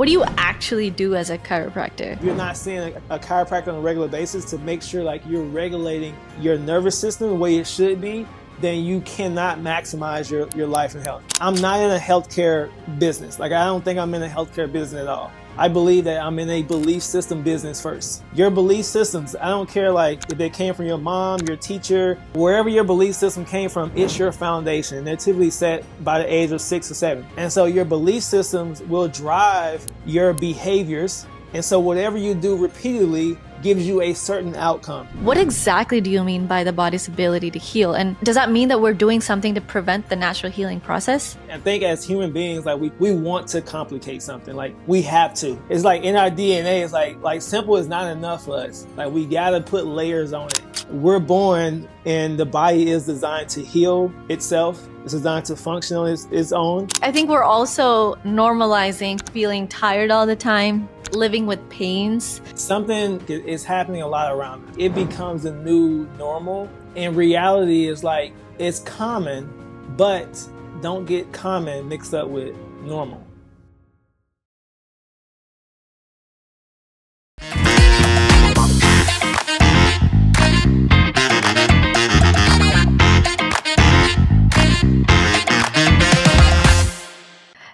What do you actually do as a chiropractor? If you're not seeing a chiropractor on a regular basis to make sure like you're regulating your nervous system the way it should be, then you cannot maximize your life and health. I'm not in a healthcare business. Like, I don't think I'm in a healthcare business at all. I believe that I'm in a belief system business first. Your belief systems, I don't care like if they came from your mom, your teacher, wherever your belief system came from, it's your foundation. They're typically set by the age of 6 or 7. And so your belief systems will drive your behaviors. And so whatever you do repeatedly gives you a certain outcome. What exactly do you mean by the body's ability to heal? And does that mean that we're doing something to prevent the natural healing process? I think as human beings, like we want to complicate something. Like we have to. It's like in our DNA, it's like simple is not enough for us. Like we gotta put layers on it. We're born and the body is designed to heal itself. It's designed to function on its own. I think we're also normalizing feeling tired all the time, living with pains. Something is happening a lot around us. It becomes a new normal. And reality is like, it's common, but don't get common mixed up with normal.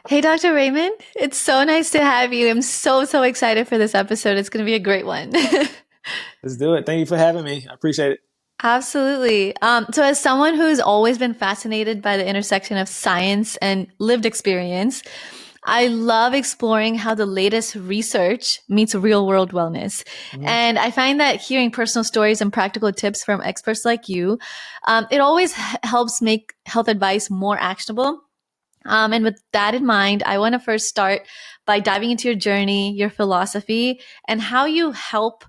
Hey, Dr. Raymond, it's so nice to have you. I'm so excited for this episode. It's going to be a great one. Let's do it. Thank you for having me. I appreciate it. Absolutely. So as someone who's always been fascinated by the intersection of science and lived experience, I love exploring how the latest research meets real world wellness. And I find that hearing personal stories and practical tips from experts like you, it always helps make health advice more actionable. And with that in mind, I want to first start by diving into your journey, your philosophy, and how you help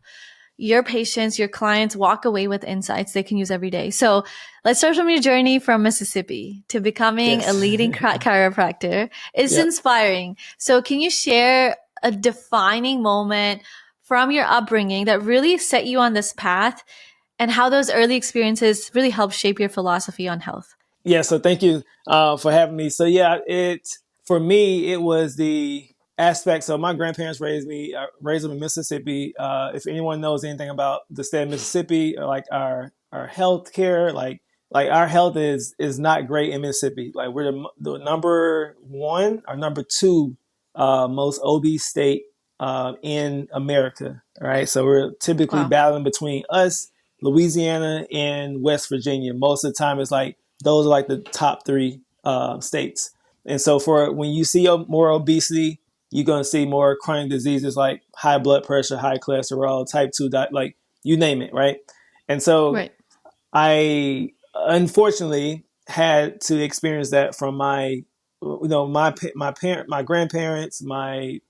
your patients, your clients walk away with insights they can use every day. So let's start from your journey from Mississippi to becoming a leading chiropractor. It's inspiring. So can you share a defining moment from your upbringing that really set you on this path and how those early experiences really helped shape your philosophy on health? Yeah, so thank you for having me. So yeah, for me, it was the aspect. So my grandparents raised them in Mississippi. If anyone knows anything about the state of Mississippi, like our health care, like our health is not great in Mississippi. Like we're the number one or number two most obese state in America. All right, so we're typically battling between us, Louisiana, and West Virginia. Most of the time, it's like those are like the top three states. And so for when you see more obesity, you're going to see more chronic diseases like high blood pressure, high cholesterol, type 2, like you name it, right? And so I unfortunately had to experience that from my grandparents, my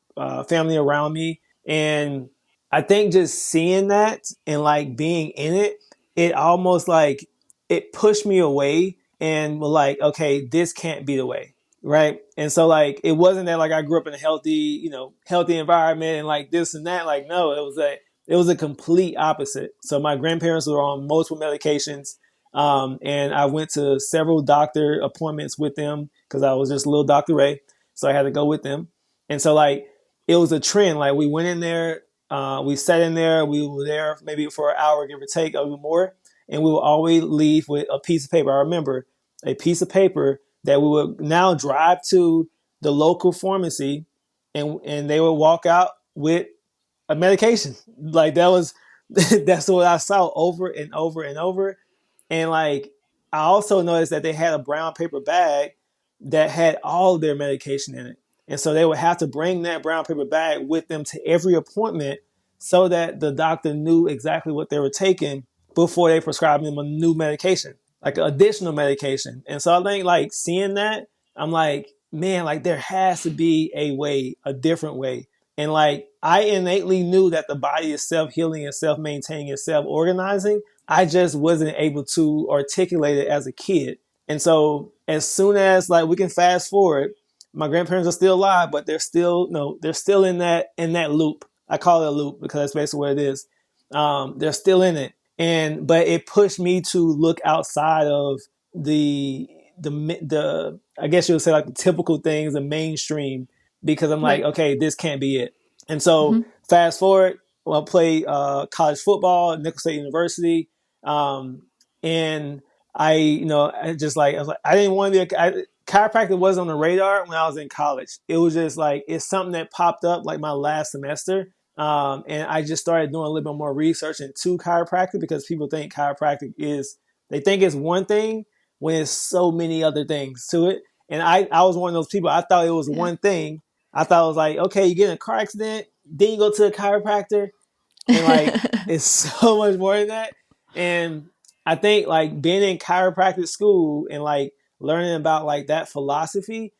family around me. And I think just seeing that and like being in it, it almost like it pushed me away and was like, okay, this can't be the way. Right. And so like, it wasn't that like I grew up in a healthy environment and like this and that. Like, no, it was a complete opposite. So my grandparents were on multiple medications. And I went to several doctor appointments with them because I was just little Dr. Ray. So I had to go with them. And so like, it was a trend. Like we went in there, we sat in there, we were there maybe for an hour, give or take, a little more. And we would always leave with a piece of paper. I remember a piece of paper that we would now drive to the local pharmacy and they would walk out with a medication. Like that's what I saw over and over and over. And like, I also noticed that they had a brown paper bag that had all of their medication in it. And so they would have to bring that brown paper bag with them to every appointment so that the doctor knew exactly what they were taking before they prescribed them a new medication, like additional medication. And so I think like seeing that, I'm like, man, like there has to be a different way. And like, I innately knew that the body is self-healing and self-maintaining and self-organizing. I just wasn't able to articulate it as a kid. And so as soon as like we can fast forward, my grandparents are still alive, but they're still in that loop. I call it a loop because that's basically what it is. They're still in it. But it pushed me to look outside of the I guess you would say like the typical things, the mainstream, because I'm like, Right. okay, this can't be it. And so Hmm. fast forward, well, I played college football at Nichols State University, um, and I just like I was like I didn't want to be chiropractic wasn't on the radar when I was in college. It was just like it's something that popped up like my last semester, and I just started doing a little bit more research into chiropractic because people think chiropractic is they think it's one thing when it's so many other things to it. And I was one of those people. I thought it was Yeah. one thing. I thought it was like, okay, you get in a car accident, then you go to a chiropractor, and like it's so much more than that. And I think like being in chiropractic school and like learning about like that philosophy,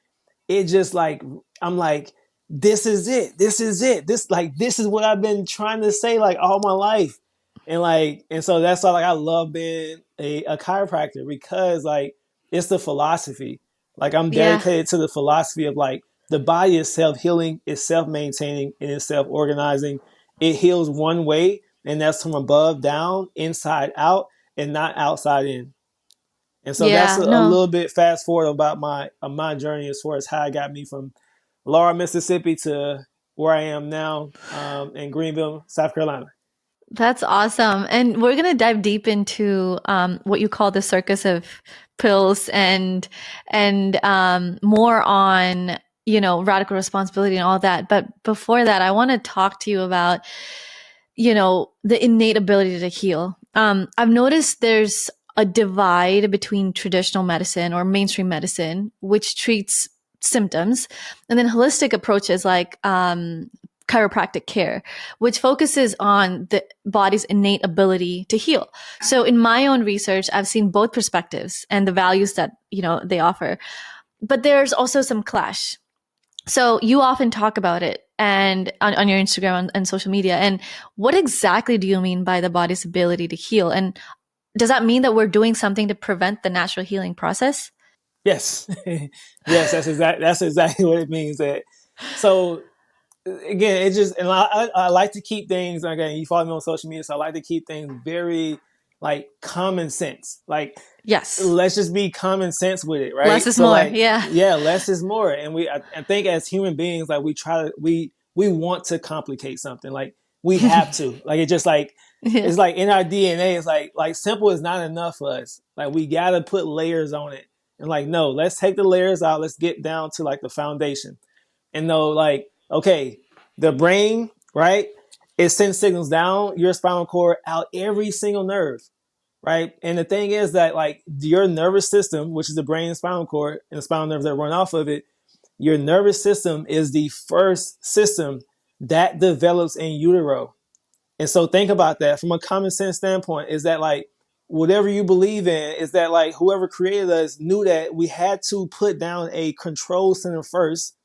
it just like I'm like, this is it. This is it. This is what I've been trying to say like all my life. And so that's why like I love being a chiropractor because like it's the philosophy. Like I'm Yeah. dedicated to the philosophy of like the body is self healing, it's self maintaining, and it's self organizing. It heals one way, and that's from above down, inside out, and not outside in. And so that's Yeah. a No, little bit fast forward about my journey as far as how it got me from Laura, Mississippi to where I am now in Greenville, South Carolina. that's awesome. And we're going to dive deep into what you call the circus of pills and more on, radical responsibility and all that. But before that, I want to talk to you about, the innate ability to heal. I've noticed there's a divide between traditional medicine or mainstream medicine, which treats symptoms, and then holistic approaches like chiropractic care, which focuses on the body's innate ability to heal. So in my own research, I've seen both perspectives and the values that, they offer. But there's also some clash. So you often talk about it and on your Instagram and social media. And what exactly do you mean by the body's ability to heal? And does that mean that we're doing something to prevent the natural healing process? Yes, yes, that's exactly what it means. That so again, it just and I like to keep things again. You follow me on social media, so I like to keep things very like common sense. Like Yes. let's just be common sense with it, Less right? is So more. like, Yeah. yeah, less is more. And I think as human beings, like we want to complicate something. Like we have to. Like it just like Yeah. it's like in our DNA. It's like simple is not enough for us. Like we gotta put layers on it. And like no, let's take the layers out. Let's get down to like the foundation. And know like okay, the brain, right? It sends signals down your spinal cord out every single nerve, right? And the thing is that like your nervous system, which is the brain and spinal cord and the spinal nerves that run off of it, your nervous system is the first system that develops in utero. And so think about that from a common sense standpoint is that like whatever you believe in is that like whoever created us knew that we had to put down a control center first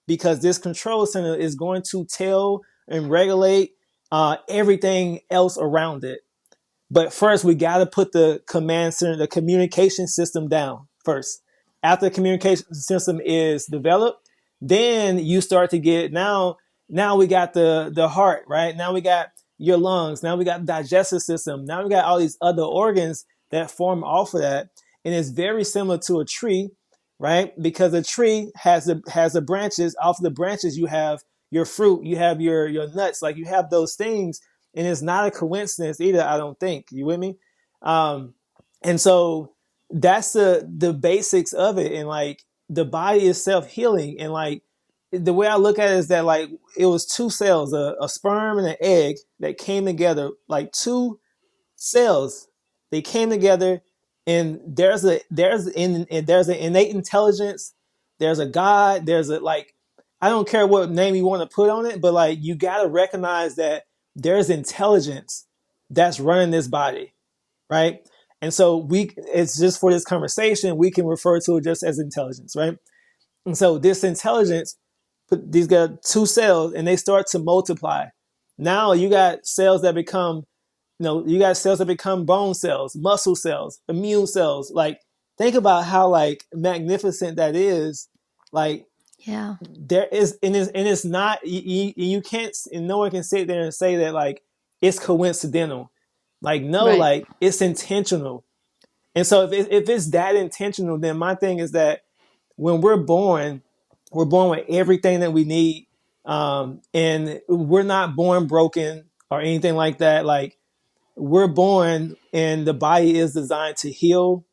because this control center is going to tell and regulate everything else around it. But first, we got to put the command center, the communication system down first. After the communication system is developed, then you start to get now we got the heart, right? Now we got your lungs. Now we got the digestive system. Now we got all these other organs that form off of that. And it's very similar to a tree, right? Because a tree has the branches. Off the branches, you have your fruit, you have your nuts, like you have those things and it's not a coincidence either. I don't think you with me. Um, and so that's the basics of it, and like the body is self healing, and like the way I look at it is that like it was two cells, a sperm and an egg that came together, like two cells. They came together, and there's an innate intelligence. There's a God. There's a like I don't care what name you want to put on it, but like you got to recognize that there's intelligence that's running this body, right? And so it's just for this conversation, we can refer to it just as intelligence, right? And so this intelligence, these got two cells and they start to multiply. Now you got cells that become you got cells that become bone cells, muscle cells, immune cells. Like, think about how like magnificent that is. Like, Yeah. there is, and it's not. You can't, and no one can sit there and say that like it's coincidental. Like, no, Right. like it's intentional. And so if it's that intentional, then my thing is that when we're born, We're born with everything that we need. And we're not born broken or anything like that. Like, we're born and the body is designed to heal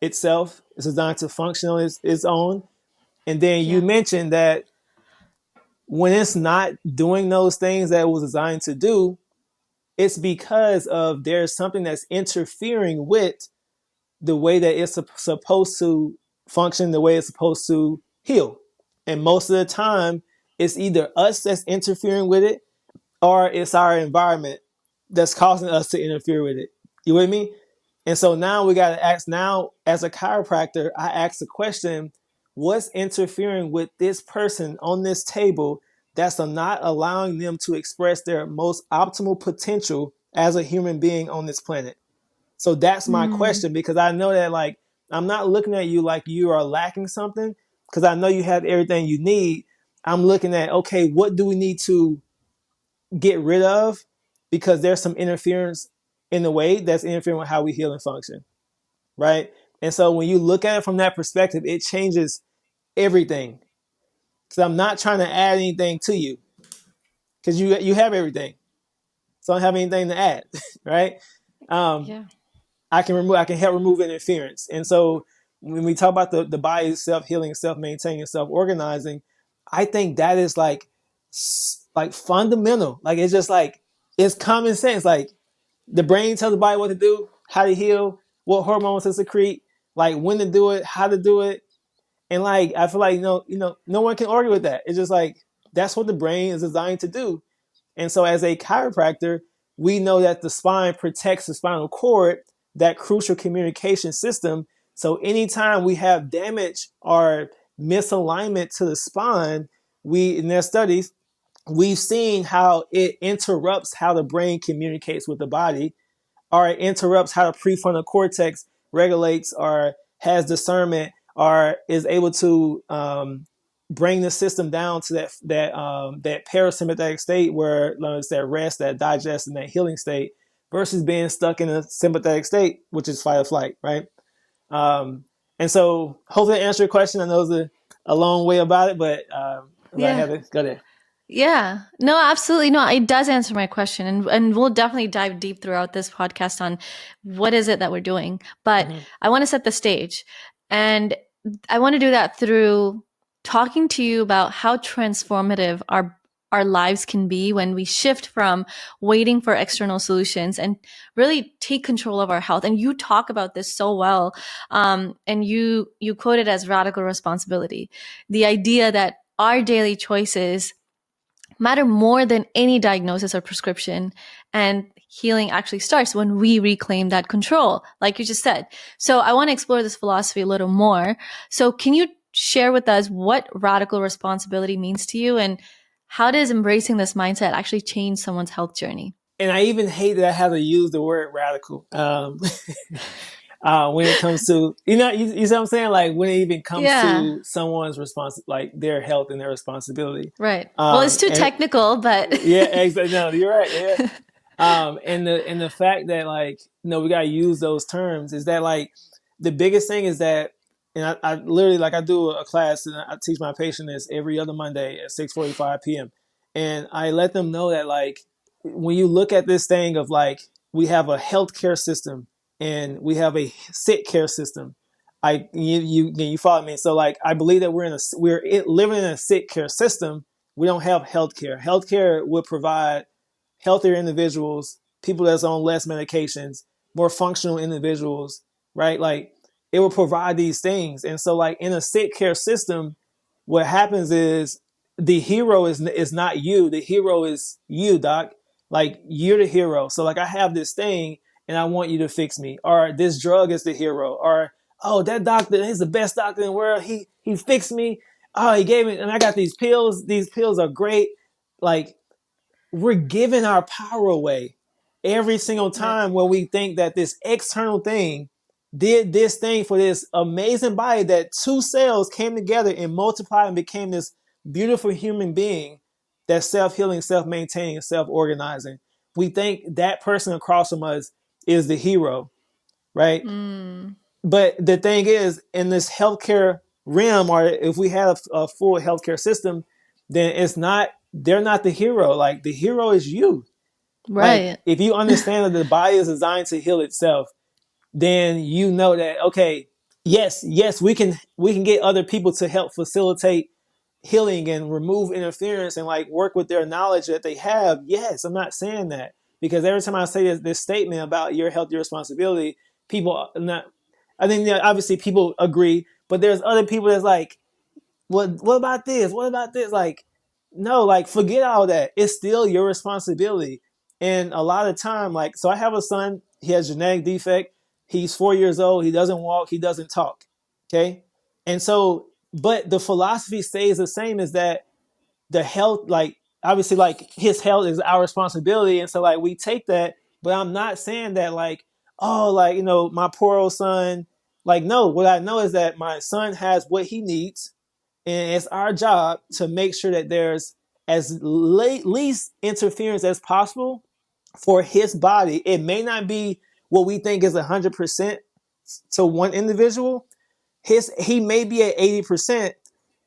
itself. It's designed to function on its own. And then you Yeah. mentioned that when it's not doing those things that it was designed to do, it's because of there's something that's interfering with the way that it's supposed to function, the way it's supposed to heal. And most of the time, it's either us that's interfering with it or it's our environment that's causing us to interfere with it. You with me? And so now we got to ask, now as a chiropractor, I ask the question, what's interfering with this person on this table that's not allowing them to express their most optimal potential as a human being on this planet? So that's my Mm, question, because I know that, like, I'm not looking at you like you are lacking something, because I know you have everything you need. I'm looking at, okay, what do we need to get rid of, because there's some interference in the way that's interfering with how we heal and function, right? And so when you look at it from that perspective, it changes everything. Because I'm not trying to add anything to you, because you have everything, so I don't have anything to add, right? Um, yeah. I can help remove interference. And so when we talk about the body self healing, self maintaining, self organizing, I think that is like fundamental. Like, it's just like, it's common sense. Like, the brain tells the body what to do, how to heal, what hormones to secrete, like when to do it, how to do it. And like, I feel like, no one can argue with that. It's just like, that's what the brain is designed to do. And so as a chiropractor, we know that the spine protects the spinal cord, that crucial communication system. So anytime we have damage or misalignment to the spine, in their studies, we've seen how it interrupts how the brain communicates with the body, or it interrupts how the prefrontal cortex regulates or has discernment or is able to bring the system down to that parasympathetic state where it's that rest, that digest, and that healing state, versus being stuck in a sympathetic state, which is fight or flight, right? Um, and so hopefully that answer your question. I know it's a long way about it, but I Yeah. had to go there. Yeah. No, absolutely. No, it does answer my question. And we'll definitely dive deep throughout this podcast on what is it that we're doing. But Mm-hmm. I want to set the stage. And I want to do that through talking to you about how transformative our lives can be when we shift from waiting for external solutions and really take control of our health. And you talk about this so well. And you quote it as radical responsibility. The idea that our daily choices matter more than any diagnosis or prescription. And healing actually starts when we reclaim that control, like you just said. So I want to explore this philosophy a little more. So can you share with us what radical responsibility means to you, and how does embracing this mindset actually change someone's health journey? And I even hate that I have to use the word radical. When it comes to, you see what I'm saying? Like, when it even comes Yeah, to someone's like their health and their responsibility. right. Well, it's too And technical, but yeah, exactly. No, you're right. Yeah. And the fact that, like, we gotta use those terms, is that, like, the biggest thing is that, and I literally, like, I do a class and I teach my patient this every other Monday at 6:45 p.m. And I let them know that, like, when you look at this thing of, like, we have a healthcare system and we have a sick care system. You follow me? So, like, I believe that living in a sick care system. We don't have healthcare. Healthcare would provide healthier individuals, people that's on less medications, more functional individuals, right? Like, it will provide these things. And so, like, in a sick care system, what happens is the hero is not you. The hero is you, doc. Like, you're the hero. So, like, I have this thing and I want you to fix me. Or this drug is the hero. Or, oh, that doctor, he's the best doctor in the world. He fixed me. Oh, he gave me, and I got these pills. These pills are great. Like, we're giving our power away every single right. time when we think that this external thing did this thing for this amazing body, that two cells came together and multiplied and became this beautiful human being that's self-healing, self-maintaining, and self-organizing. We think that person across from us is the hero, right? Mm, But the thing is, in this healthcare realm, or if we have a full healthcare system, then they're not the hero. Like the hero is you. Like Right. if you understand that the body is designed to heal itself, then you know that, okay, yes, we can get other people to help facilitate healing and remove interference and like work with their knowledge that they have. Yes, I'm not saying that, because every time I say this statement about your health, your responsibility, people not. I think, obviously people agree, but there's other people that's like, what about this? What about this? Like, no, like forget all that. It's still your responsibility. And a lot of time, like, so I have a son, he has genetic defect. He's 4 years old. He doesn't walk. He doesn't talk. Okay. And so, but the philosophy stays the same, is that the health, like, obviously, like his health is our responsibility. And so like we take that, but I'm not saying that like, oh, like, my poor old son. Like, no, what I know is that my son has what he needs, and it's our job to make sure that there's as least interference as possible for his body. It may not be what we think is 100% to one individual. He may be at 80%,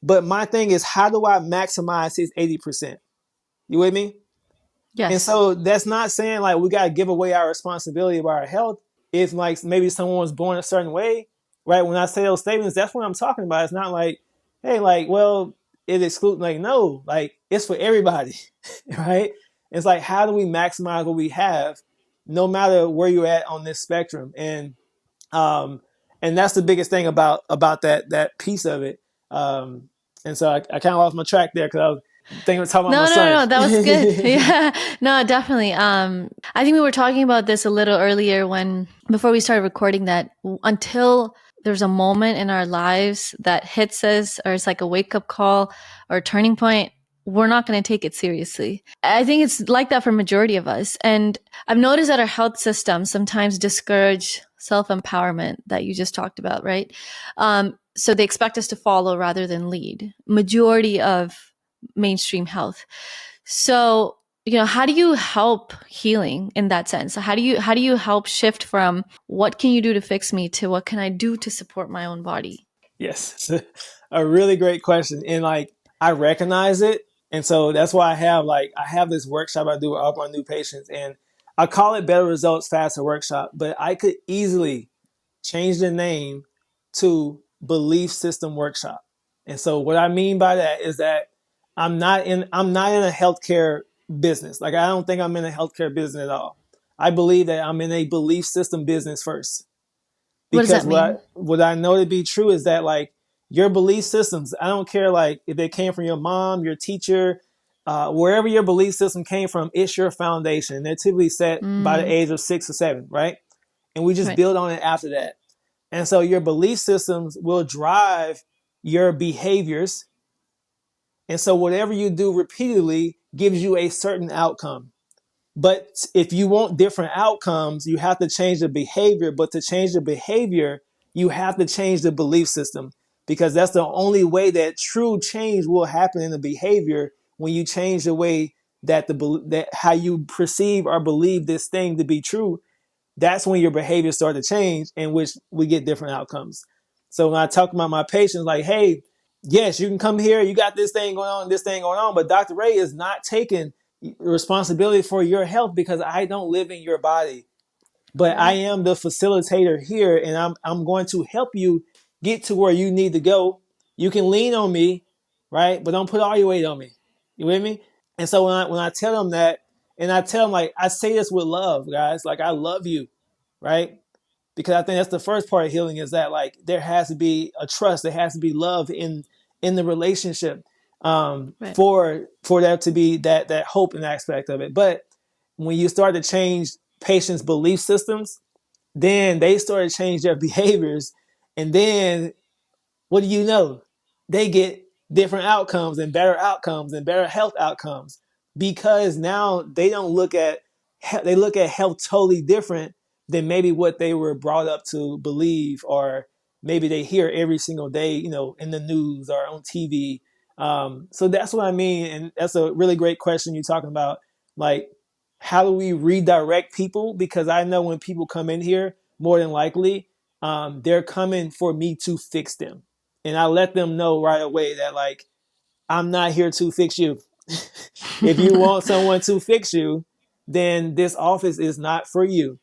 but my thing is, how do I maximize his 80%? You with me? And Yes. so that's not saying like we got to give away our responsibility about our health. If like maybe someone was born a certain way, right? When I say those statements, that's what I'm talking about. It's not like, hey, like, well, it excludes, like, no, like it's for everybody, right? It's like, how do we maximize what we have, no matter where you're at on this spectrum? Um, and that's the biggest thing about that piece of it. And so I kind of lost my track there because I was thinking of talking about my No, no, no, son. no, that was good. Yeah. No, definitely. I think we were talking about this a little earlier when before we started recording that until there's a moment in our lives that hits us or it's like a wake up call or a turning point, we're not going to take it seriously. I think it's like that for majority of us. And I've noticed that our health system sometimes discourage self-empowerment that you just talked about, right? So they expect us to follow rather than lead. Majority of mainstream health. So, how do you help healing in that sense? How do you help shift from what can you do to fix me to what can I do to support my own body? Yes, it's a really great question, and like I recognize it, and so that's why I have this workshop I do with all my new patients, and I call it Better Results Faster Workshop. But I could easily change the name to Belief System Workshop. And so what I mean by that is that I'm not in a healthcare business. Like I don't think I'm in a healthcare business at all. I believe that I'm in a belief system business first, What does because that what I mean? what I know to be true is that like your belief systems, I don't care like if they came from your mom, your teacher, wherever your belief system came from, it's your foundation. They're typically set by the Mm, age of 6 or 7, right? And we just right. build on it after that. And so your belief systems will drive your behaviors. And so whatever you do repeatedly gives you a certain outcome. But if you want different outcomes, you have to change the behavior. But to change the behavior, you have to change the belief system, because that's the only way that true change will happen in the behavior. When you change the way that how you perceive or believe this thing to be true, that's when your behaviors start to change, in which we get different outcomes. So when I talk about my patients, like, hey, yes, you can come here, you got this thing going on, but Dr. Ray is not taking responsibility for your health, because I don't live in your body. But I Right. am the facilitator here, and I'm going to help you get to where you need to go. You can lean on me, right? But don't put all your weight on me. You with me? And so when I tell them that, and I tell them, like, I say this with love, guys. Like, I love you, right? Because I think that's the first part of healing, is that like there has to be a trust, there has to be love in the relationship, Right. for there to be that hope and aspect of it. But when you start to change patients' belief systems, then they start to change their behaviors, and then what do you know? They get different outcomes and better health outcomes, because now they look at health totally different than maybe what they were brought up to believe, or maybe they hear every single day, in the news or on TV. So that's what I mean, and that's a really great question you're talking about. Like, how do we redirect people? Because I know when people come in here, more than likely, they're coming for me to fix them. And I let them know right away that like, I'm not here to fix you. If you want someone to fix you, then this office is not for you.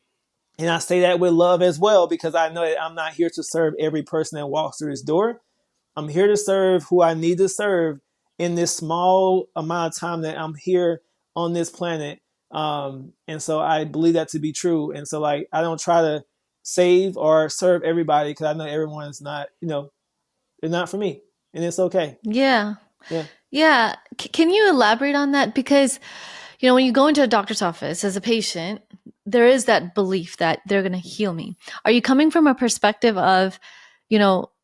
And I say that with love as well, because I know that I'm not here to serve every person that walks through this door. I'm here to serve who I need to serve in this small amount of time that I'm here on this planet. And so I believe that to be true. And so like, I don't try to save or serve everybody, because I know everyone's not, they're not for me, and it's okay. Yeah. Yeah. Yeah. Can you elaborate on that? Because, when you go into a doctor's office as a patient, there is that belief that they're going to heal me. Are you coming from a perspective of,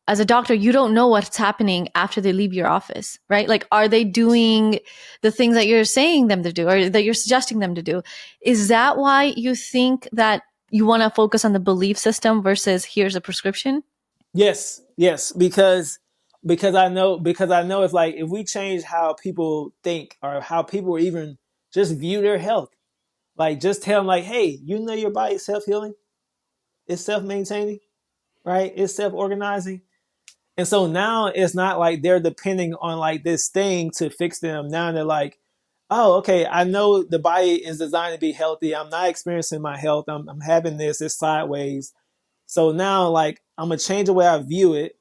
as a doctor, you don't know what's happening after they leave your office, right? Like, are they doing the things that you're saying them to do or that you're suggesting them to do? Is that why you think that you want to focus on the belief system versus here's a prescription? Yes, yes, because I know, if like, if we change how people think, or how people even just view their health, like just tell them like, hey, your body is self healing, it's self maintaining, right? It's self organizing. And so now it's not like they're depending on like this thing to fix them. Now they're like, oh, okay, I know the body is designed to be healthy. I'm not experiencing my health. I'm having this, it's sideways. So now like, I'm gonna change the way I view it.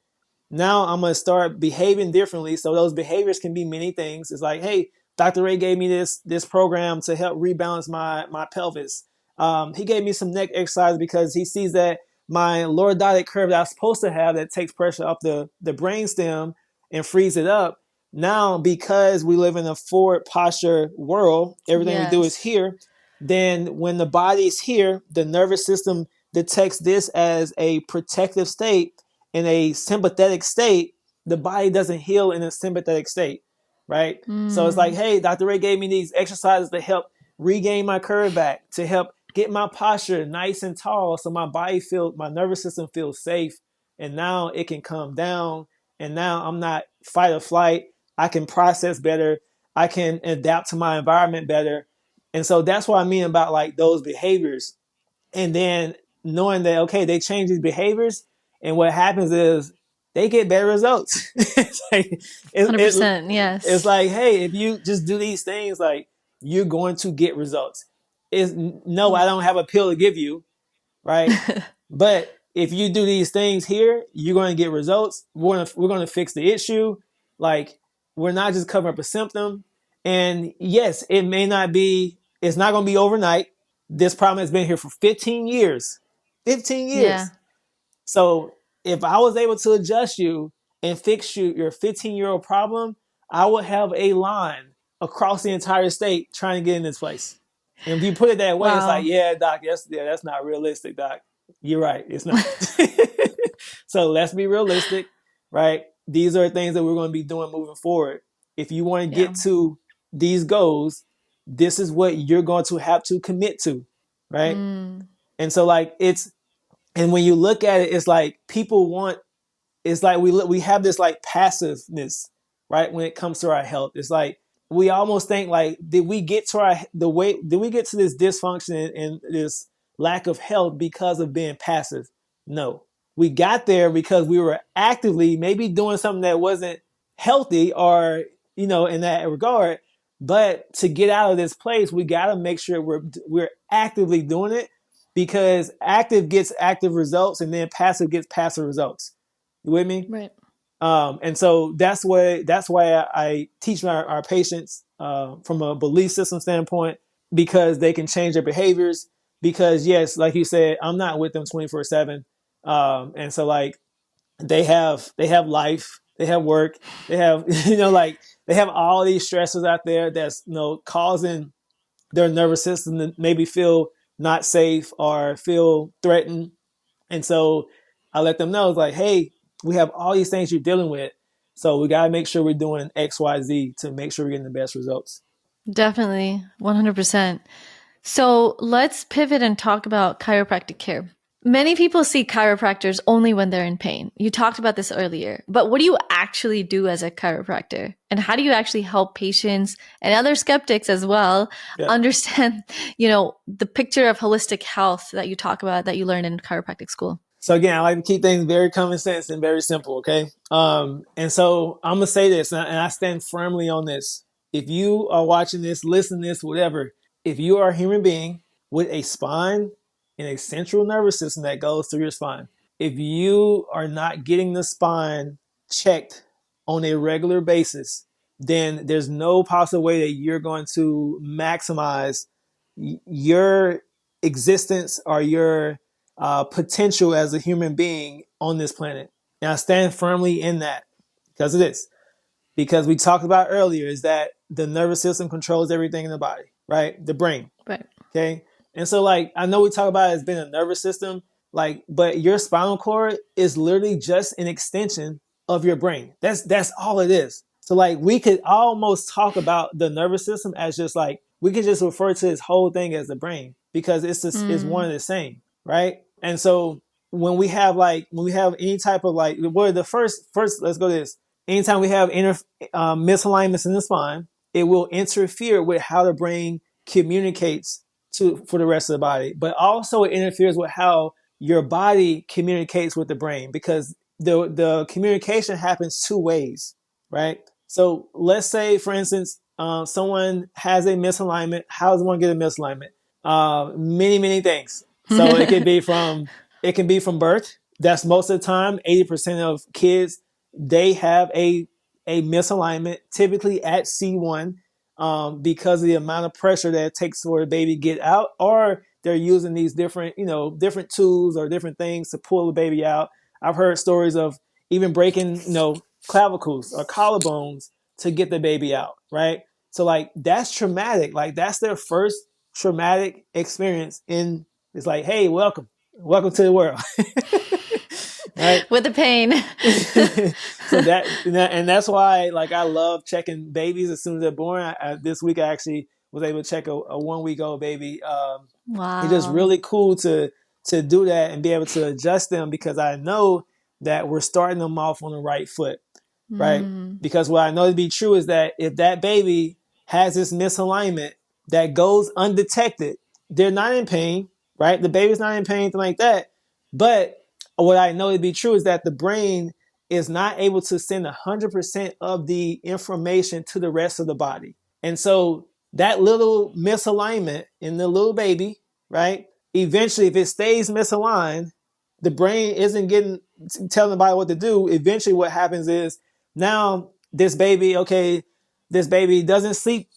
Now I'm gonna start behaving differently. So those behaviors can be many things. It's like, hey, Dr. Ray gave me this program to help rebalance my pelvis. He gave me some neck exercise because he sees that my lordotic curve that I'm supposed to have, that takes pressure off the brain stem and frees it up. Now, because we live in a forward posture world, everything we do is Yes. here. Then when the body's here, the nervous system detects this as a protective state. In a sympathetic state, the body doesn't heal in a sympathetic state, right? So it's like, Mm, hey, Dr. Ray gave me these exercises to help regain my curve back, to help get my posture nice and tall, so my nervous system feels safe, and now it can come down, and now I'm not fight or flight. I can process better. I can adapt to my environment better. And so that's what I mean about like those behaviors. And then knowing that, okay, they change these behaviors, and what happens is they get better results. It's like, it 100%. Yes. it's like, hey, if you just do these things, like, you're going to get results. Is no, I don't have a pill to give you, right? But if you do these things here, you're going to get results. We're going to fix the issue. Like, we're not just covering up a symptom. And yes, it may not be. It's not going to be overnight. This problem has been here for 15 years. 15 Yeah. years. So if I was able to adjust you and fix your 15-year-old problem, I would have a line across the entire state trying to get in this place. And if you put it that way, it's like, Wow. yeah, doc, that's not realistic, doc. You're right, it's not. So let's be realistic, right? These are things that we're going to be doing moving forward. If you want to Yeah. get to these goals, this is what you're going to have to commit to, right? Mm, And so like, and when you look at it, it's like people want, it's like we have this like passiveness, right? When it comes to our health, it's like we almost think like, did we get to did we get to this dysfunction and this lack of health because of being passive? No, we got there because we were actively maybe doing something that wasn't healthy, or in that regard. But to get out of this place, we got to make sure we're actively doing it, because active gets active results, and then passive gets passive results. You with me? right. And so that's why I teach our patients, from a belief system standpoint, because they can change their behaviors. Because yes, like you said, I'm not with them 24/7, and so like they have life, they have work, they have like they have all these stresses out there that's causing their nervous system to maybe feel not safe or feel threatened. And so I let them know, it's like, hey, we have all these things you're dealing with. So we got to make sure we're doing X, Y, Z to make sure we're getting the best results. Definitely. 100%. So let's pivot and talk about chiropractic care. Many people see chiropractors only when they're in pain. You talked about this earlier, but what do you actually do as a chiropractor? And how do you actually help patients and other skeptics as well Yeah. understand, the picture of holistic health that you talk about that you learned in chiropractic school? So again, I like to keep things very common sense and very simple. Okay. And so I'm gonna say this, and I stand firmly on this. If you are watching this, listening to this, whatever, if you are a human being with a spine and a central nervous system that goes through your spine, if you are not getting the spine checked on a regular basis, then there's no possible way that you're going to maximize your existence or your potential as a human being on this planet. And I stand firmly in that because of this. Because we talked about earlier is that the nervous system controls everything in the body, right? The brain. Right. Okay. And so, like, I know we talk about it as being a nervous system, like, but your spinal cord is literally just an extension of your brain. That's all it is. So, like, we could almost talk about the nervous system as just like we could just refer to this whole thing as the brain because it's just is one Mm. and the same, right? And so when we have any type of like, what are the first let's go to this. Anytime we have misalignments in the spine, it will interfere with how the brain communicates for the rest of the body, but also it interferes with how your body communicates with the brain because the communication happens two ways, right? So let's say, for instance, someone has a misalignment. How does one get a misalignment? Many things. So it can be from birth. That's most of the time. 80% of kids they have a misalignment, typically at C1, because of the amount of pressure that it takes for a baby to get out, or they're using these different, different tools or different things to pull the baby out. I've heard stories of even breaking, clavicles or collarbones to get the baby out, right? So like that's traumatic. Like that's their first traumatic experience in it's like, hey, welcome to the world. Right? With the pain. So and that's why like I love checking babies as soon as they're born. This week I actually was able to check a 1 week old baby. It's just Wow. really cool to do that and be able to adjust them because I know that we're starting them off on the right foot, right? Mm. Because what I know to be true is that if that baby has this misalignment that goes undetected, they're not in pain, right? The baby's not in pain, anything like that. But what I know to be true is that the brain is not able to send 100% of the information to the rest of the body. And so that little misalignment in the little baby, right? Eventually, if it stays misaligned, the brain isn't getting telling the body what to do. Eventually, what happens is now this baby doesn't sleep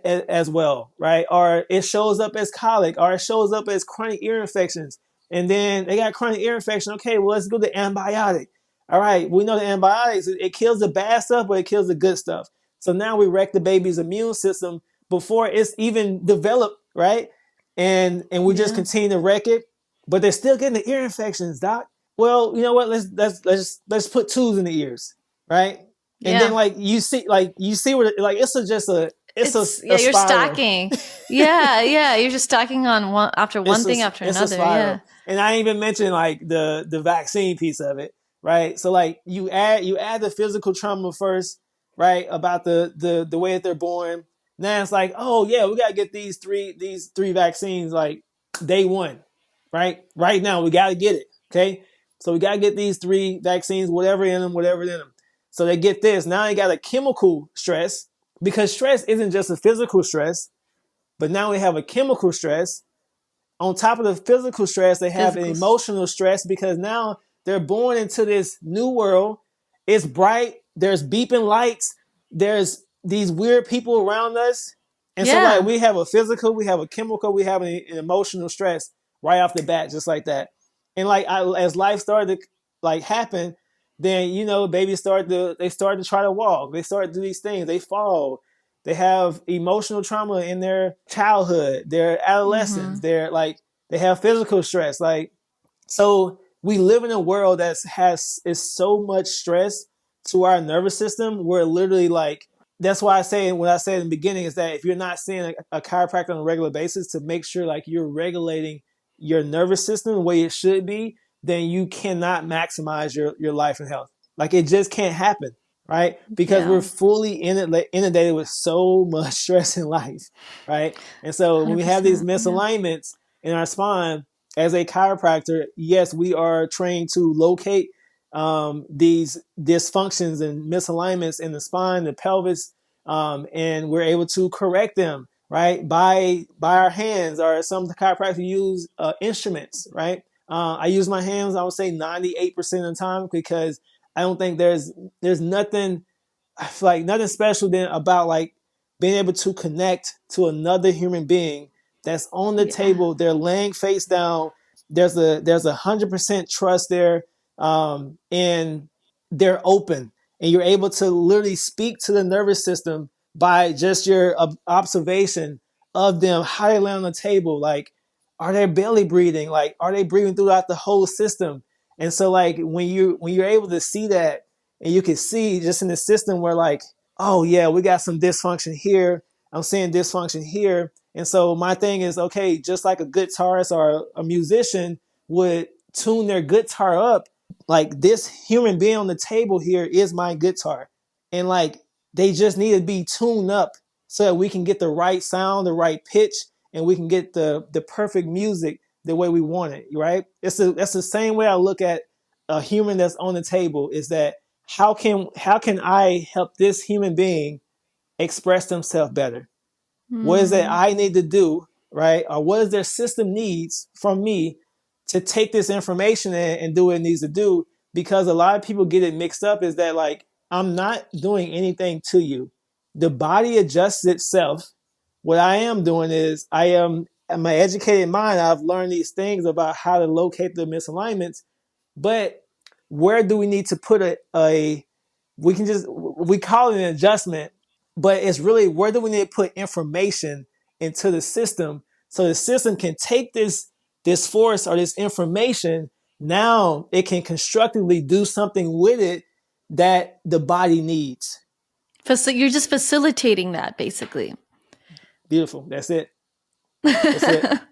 as well, right? Or it shows up as colic, or it shows up as chronic ear infections. And then they got chronic ear infection. Okay, well, let's go to antibiotic. All right, we know the antibiotics, it kills the bad stuff, but it kills the good stuff. So now we wreck the baby's immune system before it's even developed, right? And we just Yeah. continue to wreck it, but they're still getting the ear infections, doc. Well, you know what? Let's put tubes in the ears, right? And then Yeah. you see what like it's It's a yeah, you're spiral. stacking. Yeah, yeah. You're just stacking on one after one thing after It's a another. Yeah. spiral. And I ain't even mentioned like the vaccine piece of it, right? So like you add the physical trauma first, right? About the way that they're born. Now it's like, oh yeah, we gotta get these three vaccines like day one, right? Right now we gotta get it. Okay. So we gotta get these three vaccines, whatever in them. So they get this. Now they got a chemical stress because stress isn't just a physical stress, but now we have a chemical stress on top of the physical stress, they have an Physicals. emotional stress because now they're born into this new world. It's bright. There's beeping lights. There's these weird people around us. And so, like, Yeah. we have a physical, we have a chemical, we have an emotional stress right off the bat, just like that. And like, as life started to like happen, then babies start to try to walk. They start to do these things. They fall. They have emotional trauma in their childhood, their adolescence, Mm-hmm. they have physical stress. Like, so we live in a world that is so much stress to our nervous system. We're literally like, that's why I say what I said in the beginning is that if you're not seeing a chiropractor on a regular basis to make sure like you're regulating your nervous system the way it should be, then you cannot maximize your life and health. Like it just can't happen, right? Because we're Yeah. fully inundated with so much stress in life, right? And so when we have these 100%. Yeah. misalignments in our spine, as a chiropractor, yes, we are trained to locate these dysfunctions and misalignments in the spine, the pelvis, and we're able to correct them, right, by our hands, or some chiropractors use instruments, right. I use my hands, I would say 98% of the time, because I don't think there's nothing, I feel like nothing special than about like being able to connect to another human being that's on the Yeah. table. They're laying face down. There's 100% trust there, and they're open, and you're able to literally speak to the nervous system by just your observation of them. How they lay on the table, like are they belly breathing? Like are they breathing throughout the whole system? And so like when you're able to see that, and you can see just in the system where like, oh yeah, we got some dysfunction here, I'm seeing dysfunction here. And so my thing is, okay, just like a guitarist or a musician would tune their guitar up, like this human being on the table here is my guitar, and like they just need to be tuned up so that we can get the right sound, the right pitch, and we can get the perfect music the way we want it, right? That's the same way I look at a human that's on the table, is that how can I help this human being express themselves better? What is that Hmm. I need to do, right? Or what is their system needs from me to take this information and do what it needs to do? Because a lot of people get it mixed up, is that like, I'm not doing anything to you. The body adjusts itself. What I am doing is in my educated mind, I've learned these things about how to locate the misalignments, but where do we need to put a we call it an adjustment, but it's really where do we need to put information into the system so the system can take this force or this information. Now it can constructively do something with it that the body needs. You're just facilitating that basically. Beautiful. That's it. That's it. That's it.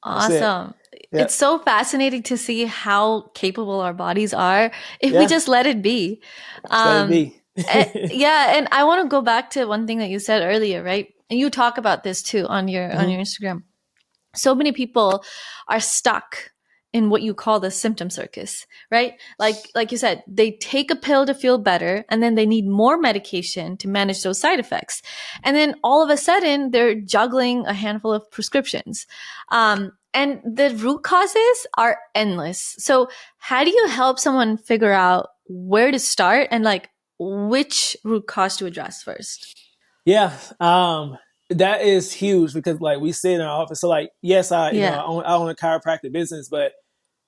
Awesome. It's Yep. so fascinating to see how capable our bodies are if we Yeah. just let it be. Just let it Um, be. yeah, and I want to go back to one thing that you said earlier, right? And you talk about this too on your Hmm. Instagram. So many people are stuck in what you call the symptom circus, right? Like you said, they take a pill to feel better and then they need more medication to manage those side effects. And then all of a sudden they're juggling a handful of prescriptions. And the root causes are endless. So how do you help someone figure out where to start and like which root cause to address first? Yeah. That is huge, because like we sit in our office. So like, yes, Yeah. I own a chiropractic business, but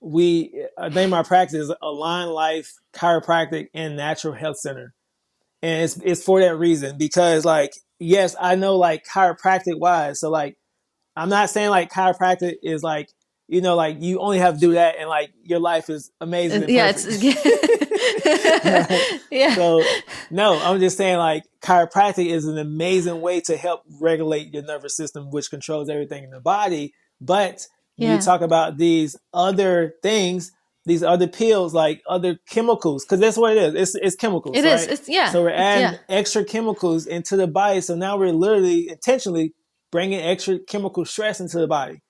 I name our practice is Align Life Chiropractic and Natural Health Center. And it's for that reason, because like, yes, I know like chiropractic wise. So like, I'm not saying like chiropractic is like, like you only have to do that and like your life is amazing and Yeah, it's perfect. Right. yeah. So no, I'm just saying like chiropractic is an amazing way to help regulate your nervous system, which controls everything in the body. But when you Yeah. talk about these other things, these other pills, like other chemicals, because that's what it is. It's chemicals, It is. right? It's yeah. So we're It's yeah. adding extra chemicals into the body. So now we're literally intentionally bringing extra chemical stress into the body.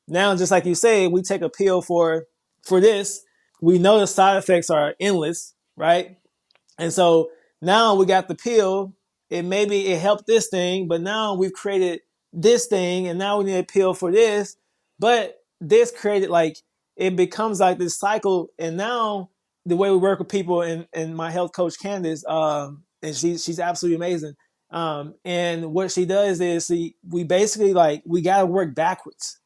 Now, just like you say, we take a pill for this. We know the side effects are endless, right? And so now we got the pill. It helped this thing, but now we've created this thing, and now we need a pill for this. But this created like it becomes like this cycle. And now the way we work with people, and my health coach Candace, and she's absolutely amazing. And what she does is we basically like we gotta work backwards.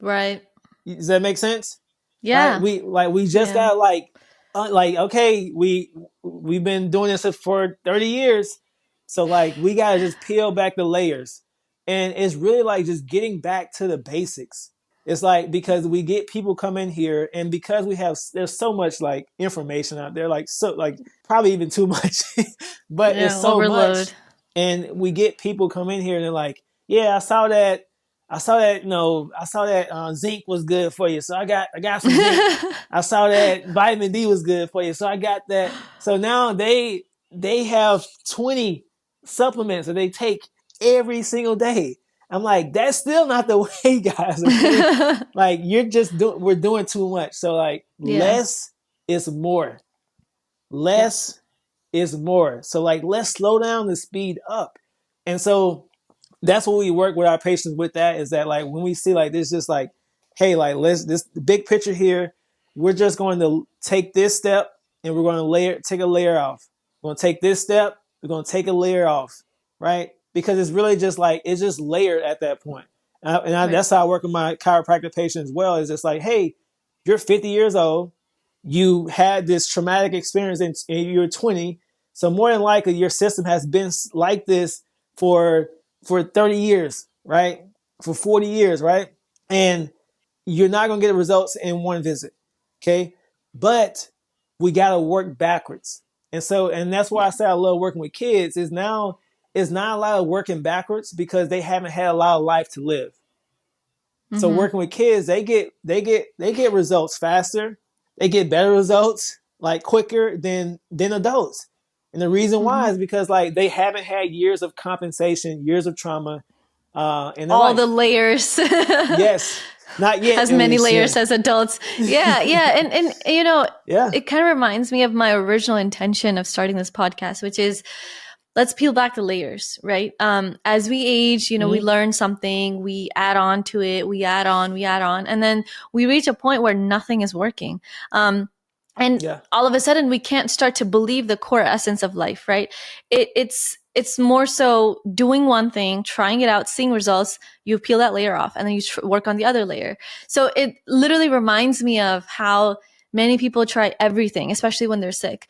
Right. Does that make sense? Right? Yeah. We just Yeah. got like okay, we've been doing this for 30 years. So like we got to just peel back the layers. And it's really like just getting back to the basics. It's like because we get people come in here, and because there's so much like information out there, like so like probably even too much. But it's Yeah. so Overload. much, and we get people come in here and they're like, "Yeah, I saw that zinc was good for you, so I got some zinc. I saw that vitamin D was good for you, so I got that." So now they have 20 supplements that they take every single day. I'm like, that's still not the way, guys. Okay, like we're doing too much. So like, Yeah. less is more. Yeah. Less is more. So like, let's slow down the speed up. And so that's what we work with our patients with. That is that like when we see like this, just like, hey, like let's this the big picture here. We're just going to take this step and we're going to take a layer off. We're going to take this step. We're going to take a layer off, right? Because it's really just like it's just layered at that point. Right. That's how I work with my chiropractic patients as well. Is just like, hey, you're 50 years old. You had this traumatic experience in you're 20. So more than likely your system has been like this for 30 years, right? For 40 years, right? And you're not going to get the results in one visit. Okay. But we got to work backwards. And that's why I Yeah. say I love working with kids is now it's not a lot of working backwards because they haven't had a lot of life to live. So Mm-hmm. working with kids, they get results faster. They get better results like quicker than adults. And the reason why Mm-hmm. is because like they haven't had years of compensation, years of trauma in their All the life. layers. Yes, not yet As at many least. Yeah, layers as adults. Yeah, yeah. And you know, yeah, it kind of reminds me of my original intention of starting this podcast, which is let's peel back the layers, right? As we age, you know, we mm-hmm. learn something, we add on to it, we add on, and then we reach a point where nothing is working. And Yeah, all of a sudden we can't start to believe the core essence of life, right? It's more so doing one thing, trying it out, seeing results, you peel that layer off and then you work on the other layer. So it literally reminds me of how many people try everything, especially when they're sick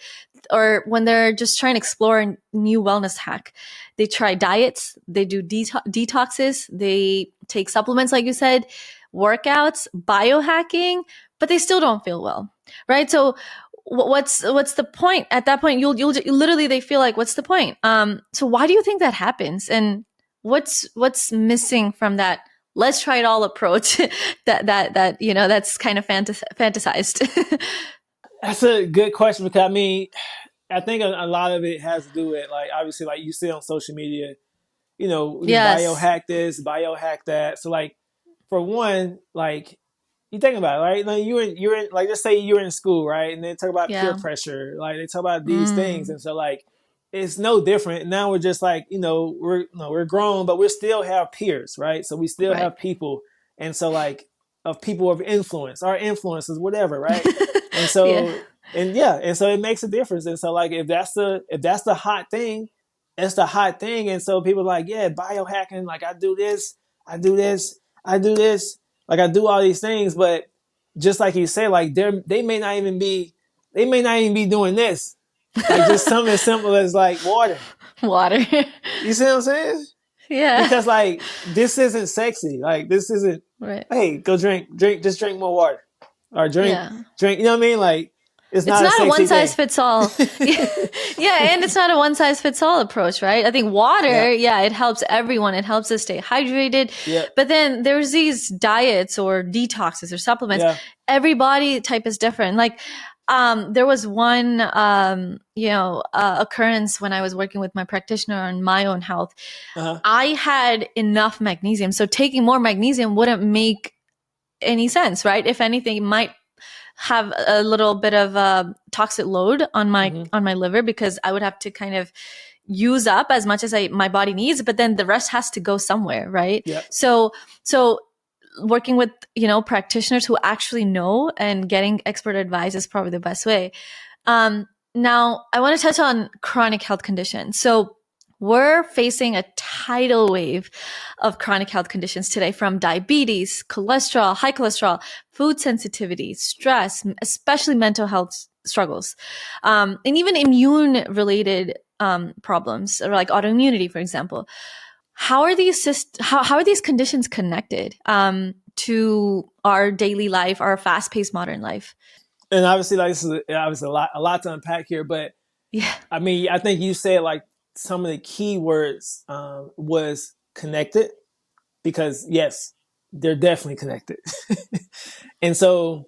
or when they're just trying to explore a new wellness hack. They try diets, they do detoxes, they take supplements, like you said, workouts, biohacking, but they still don't feel well, right? So what's the point at that point? You'll literally, they feel like, what's the point? So why do you think that happens, and what's missing from that let's try it all approach that you know that's kind of fantasized? that's a good question because I mean, I think a lot of it has to do with like obviously like you see on social media, you Yes. biohack this, biohack that. So like for one, like you think about it, right? Like you're in like let's say you're in school, right? And they talk about peer Yeah. pressure, like they talk about these things, Mm. and so like it's no different. Now we're just like we're grown, but we still have peers, right? So we still Right. have people, and so like of people of influence, our influences, whatever, right? And Yeah. so and so it makes a difference. And so like if that's the hot thing, it's the hot thing. And so people are like, yeah, biohacking, like I do this, I do this, I do this, like I do all these things, but just like you say, like they may not even be doing this. Like just something as simple as like water. Water. You see what I'm saying? Yeah. Because like this isn't sexy. Like this isn't. Right. Hey, go just drink more water, or Yeah. drink. You know what I mean? Like it's It's not a not a sexy one size thing. fits all. Yeah. Yeah, and it's not a one size fits all approach, right? I think water, Yeah, yeah, it helps everyone. It helps us stay hydrated. yeah, But then there's these diets or detoxes or supplements. yeah. Every body type is different. Like there was one occurrence when I was working with my practitioner on my own health. Uh huh. I had enough magnesium. So taking more magnesium wouldn't make any sense, right? If anything, it might have a little bit of a toxic load Mm-hmm. on my liver because I would have to kind of use up as much as my body needs, but then the rest has to go somewhere, right? Yep. So working with practitioners who actually know and getting expert advice is probably the best way. Now I want to touch on chronic health conditions. So we're facing a tidal wave of chronic health conditions today, from diabetes, cholesterol, high cholesterol, food sensitivity, stress, especially mental health struggles, and even immune related problems, or like autoimmunity, for example. How are these conditions connected to our daily life, our fast paced modern life? And obviously, like this is obviously a lot to unpack here, but Yeah. I mean, I think you said like some of the key words was connected because yes, they're definitely connected. And so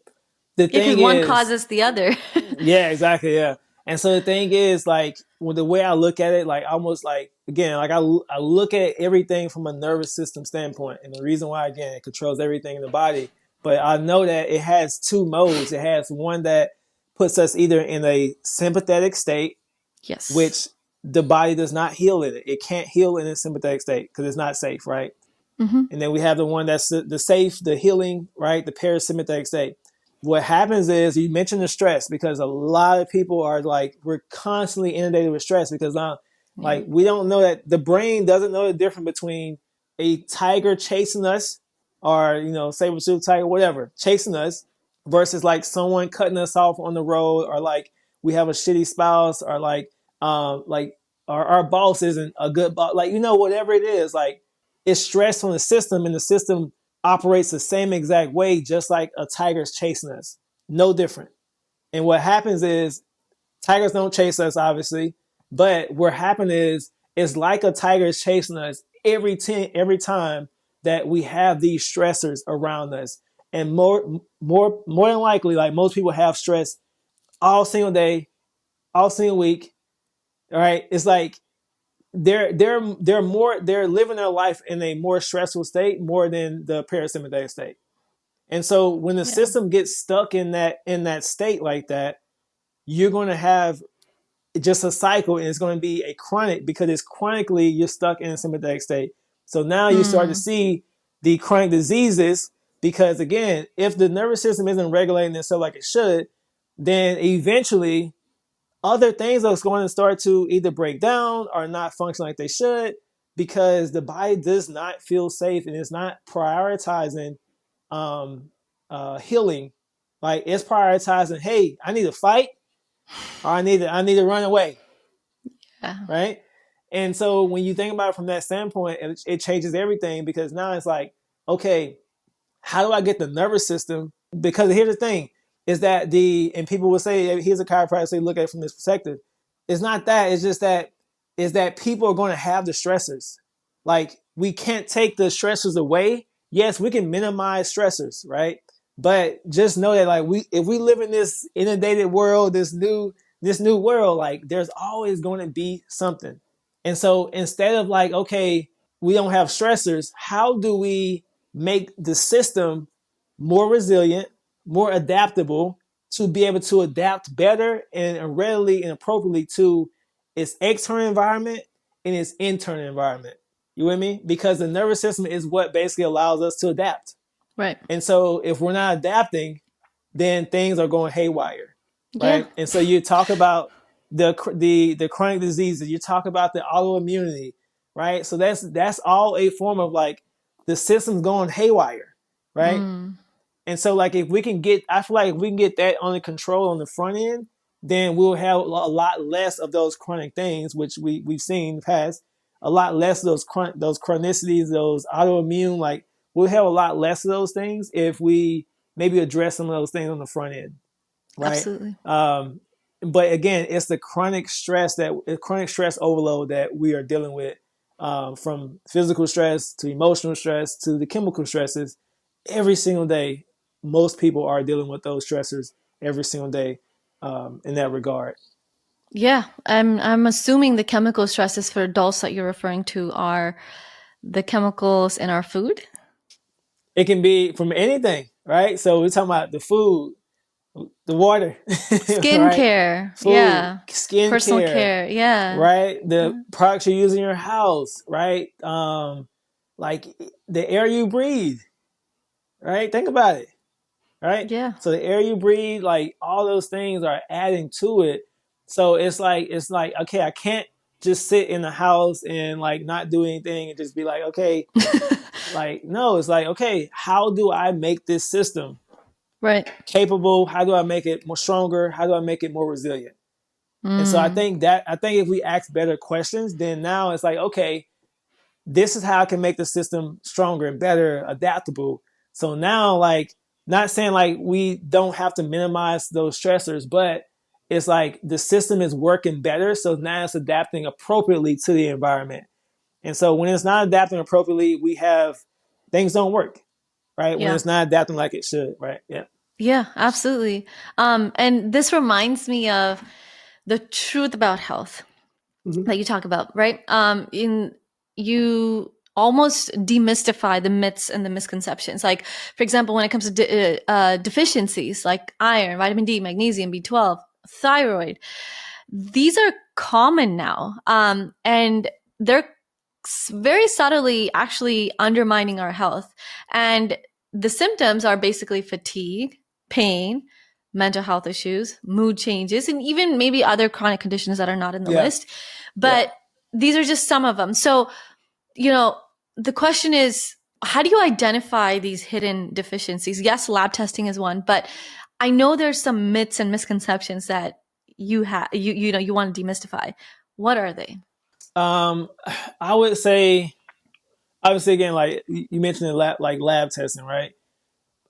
the Yeah, because thing one is, causes the other. yeah, exactly, yeah. And so the thing is, like, the way I look at it, like almost like again, like I look at everything from a nervous system standpoint, and the reason why again it controls everything in the body. But I know that it has two modes. It has one that puts us either in a sympathetic state, Yes. which the body does not heal in it. It can't heal in a sympathetic state because it's not safe, right? Mm-hmm. And then we have the one that's the safe, the healing, right? The parasympathetic state. What happens is you mentioned the stress because a lot of people are like, we're constantly inundated with stress because now, Yeah. like, we don't know that the brain doesn't know the difference between a tiger chasing us or, saber tooth tiger, whatever, chasing us versus like someone cutting us off on the road or like we have a shitty spouse or like our boss isn't a good boss, like, whatever it is, like, it's stress on the system and the system operates the same exact way, just like a tiger's chasing us. No different. And what happens is tigers don't chase us, obviously, but what happens is it's like a tiger is chasing us every time that we have these stressors around us. And more than likely, like most people have stress all single day, all single week. All right. It's like they're living their life in a more stressful state more than the parasympathetic state. And so when the Yeah. system gets stuck in that state like that, you're going to have just a cycle, and it's going to be a chronic because it's chronically you're stuck in a sympathetic state. So now you start to Mm. see the chronic diseases because again, if the nervous system isn't regulating itself like it should, then eventually other things are going to start to either break down or not function like they should because the body does not feel safe and it's not prioritizing um, healing. Like it's prioritizing, hey, I need to fight or I need to run away, Yeah. right? And so when you think about it from that standpoint, it changes everything because now it's like, okay, how do I get the nervous system? Because here's the thing is that and people will say, here's a chiropractor, so you look at it from this perspective. It's not that, it's just that, is that people are going to have the stressors. Like we can't take the stressors away. Yes, we can minimize stressors, right? But just know that like if we live in this inundated world, this new world, like there's always going to be something. And so instead of like, okay, we don't have stressors, how do we make the system more resilient, more adaptable to be able to adapt better and readily and appropriately to its external environment and its internal environment. You with me? Because the nervous system is what basically allows us to adapt. Right. And so if we're not adapting, then things are going haywire, Yeah. right? And so you talk about the chronic diseases, you talk about the autoimmunity, right? So that's all a form of like the system's going haywire, right? Mm. And so like I feel like if we can get that under control on the front end, then we'll have a lot less of those chronic things, which we've seen in the past. A lot less of those chronicities, those autoimmune, like we'll have a lot less of those things if we maybe address some of those things on the front end, right? Absolutely. But again, it's the chronic stress overload that we are dealing with, from physical stress to emotional stress to the chemical stresses every single day. Most people are dealing with those stressors every single day, in that regard. Yeah. I'm assuming the chemical stresses for adults that you're referring to are the chemicals in our food. It can be from anything, right? So we're talking about the food, the water, right? Skincare. Food, Yeah. Personal skincare, care. Yeah. right? The products you use in your house, right? Like the air you breathe, right? Think about it, right? Yeah. So the air you breathe, like all those things are adding to it. So it's like okay, I can't just sit in the house and like not do anything and just be like, okay, like no, it's like, okay, how do I make this system Right. capable? How do I make it more stronger? How do I make it more resilient? And so Mm. I think if we ask better questions, then now it's like, okay, this is how I can make the system stronger and better, adaptable. So now, like, not saying like we don't have to minimize those stressors, but it's like the system is working better. So now it's adapting appropriately to the environment. And so when it's not adapting appropriately, we have things don't work, right? When Yeah. it's not adapting like it should, right? Yeah. Yeah, absolutely. And this reminds me of the truth about health. Hmm. that you talk about, right? In you almost demystify the myths and the misconceptions. Like, for example, when it comes to deficiencies like iron, vitamin D, magnesium, B12, thyroid, these are common now, and they're very subtly actually undermining our health. And the symptoms are basically fatigue, pain, mental health issues, mood changes, and even maybe other chronic conditions that are not in the Yeah. list. Yeah. But these are just some of them. So, you know, the question is, how do you identify these hidden deficiencies? Yes, lab testing is one, but I know there's some myths and misconceptions that you want to demystify. What are they? Um, I would say, obviously, again, like you mentioned, lab testing, right?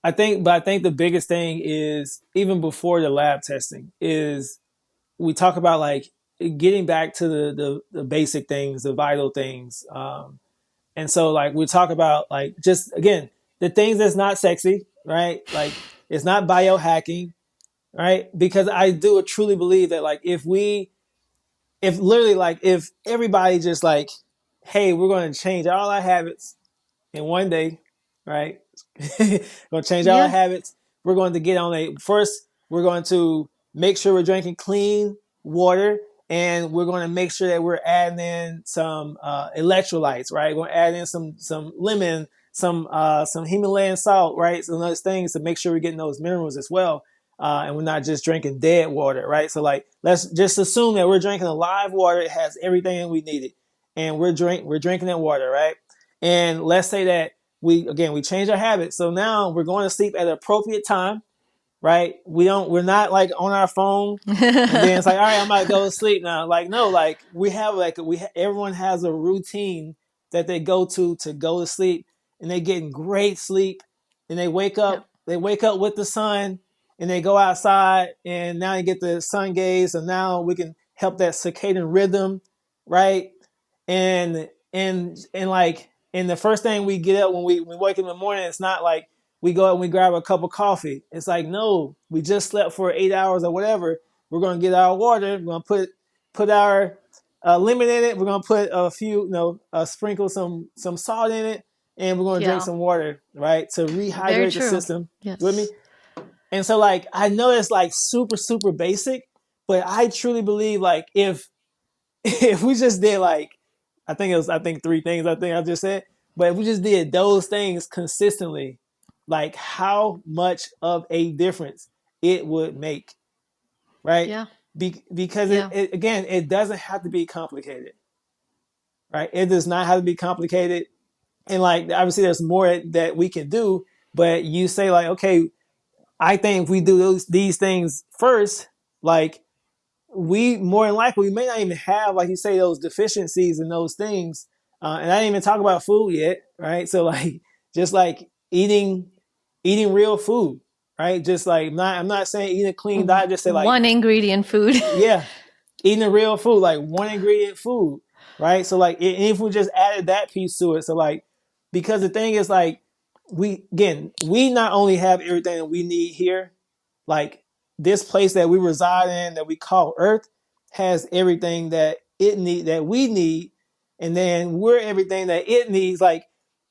I think the biggest thing is even before the lab testing is we talk about like getting back to the basic things, the vital things. And so like we talk about like just again the things that's not sexy, right? Like it's not biohacking, right? Because I do truly believe that like if literally like if everybody just like, hey, we're going to change all our habits in one day, right? We're going to change all our Yeah. habits. We're going to get on a first. We're going to make sure we're drinking clean water, and we're going to make sure that we're adding in some electrolytes, right? We're going to add in some lemon, some Himalayan salt, right? Some those things to make sure we're getting those minerals as well. And we're not just drinking dead water, right? So like, let's just assume that we're drinking a live water. It has everything we needed, and we're drinking that water, right? And let's say that we change our habits. So now we're going to sleep at an appropriate time, right? We're not like on our phone and then it's like, all right, I'm about to go to sleep now. Like, no, like we have like, everyone has a routine that they go to go to sleep, and they getting great sleep, and Yeah. they wake up with the sun, and they go outside, and now you get the sun gaze. And now we can help that circadian rhythm, right? And like, and the first thing we get up when we wake in the morning, it's not like we go out and we grab a cup of coffee. It's like, no, we just slept for 8 hours or whatever. We're going to get our water. We're going to put our lemon in it. We're going to put a few, sprinkle some salt in it, and we're going to drink Yeah. some water, right, to Very rehydrate the true. system. You with me? Yes. And so, like, I know it's like super super basic, but I truly believe like if if we just did like, I think three things I think I just said, but if we just did those things consistently, like how much of a difference it would make, right? Yeah. Because Yeah. again, it doesn't have to be complicated, right? It does not have to be complicated. And like, obviously there's more that we can do, but you say like, okay, I think if we do these things first, like we more than likely we may not even have, like you say, those deficiencies and those things. And I didn't even talk about food yet, right? So like just like eating real food, right? Just like, not, I'm not saying eating a clean diet. Just say like, One ingredient food. yeah, eating the real food, like one ingredient food, right? So like, if we just added that piece to it, so like, because the thing is like, we not only have everything that we need here, like this place that we reside in that we call Earth has everything that we need, and then we're everything that it needs. Like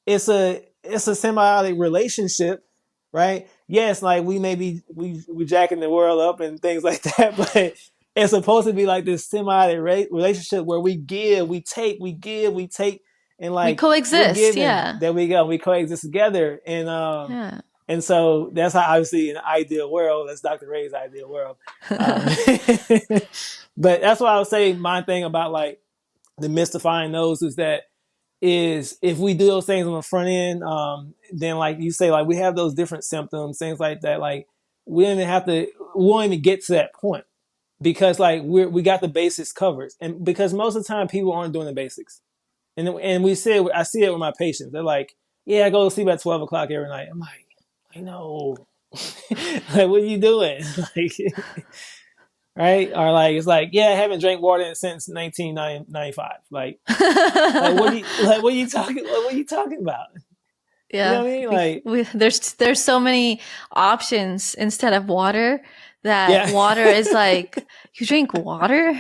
it's a symbiotic relationship, right? Yes, like we may be we jacking the world up and things like that, but it's supposed to be like this symbiotic relationship where we give, we take, we give, we take, and We like we're coexist. giving. Yeah. There we go. We coexist together, Yeah. and so that's how, obviously, in an ideal world, that's Dr. Ray's ideal world. Um, but that's why I would say my thing about like demystifying those is if we do those things on the front end, then like you say, like we have those different symptoms, things like that. Like we don't even have to, we won't even get to that point because like we got the basics covered, and because most of the time people aren't doing the basics, and I see it with my patients. They're like, yeah, I go to sleep at 12 o'clock every night. I'm like, I know. Like, what are you doing? Like, right? Or like, it's like, yeah, I haven't drank water since 1995. What are you talking about? You know Yeah. what I mean? Like, There's so many options instead of water that Yeah. water is like, you drink water?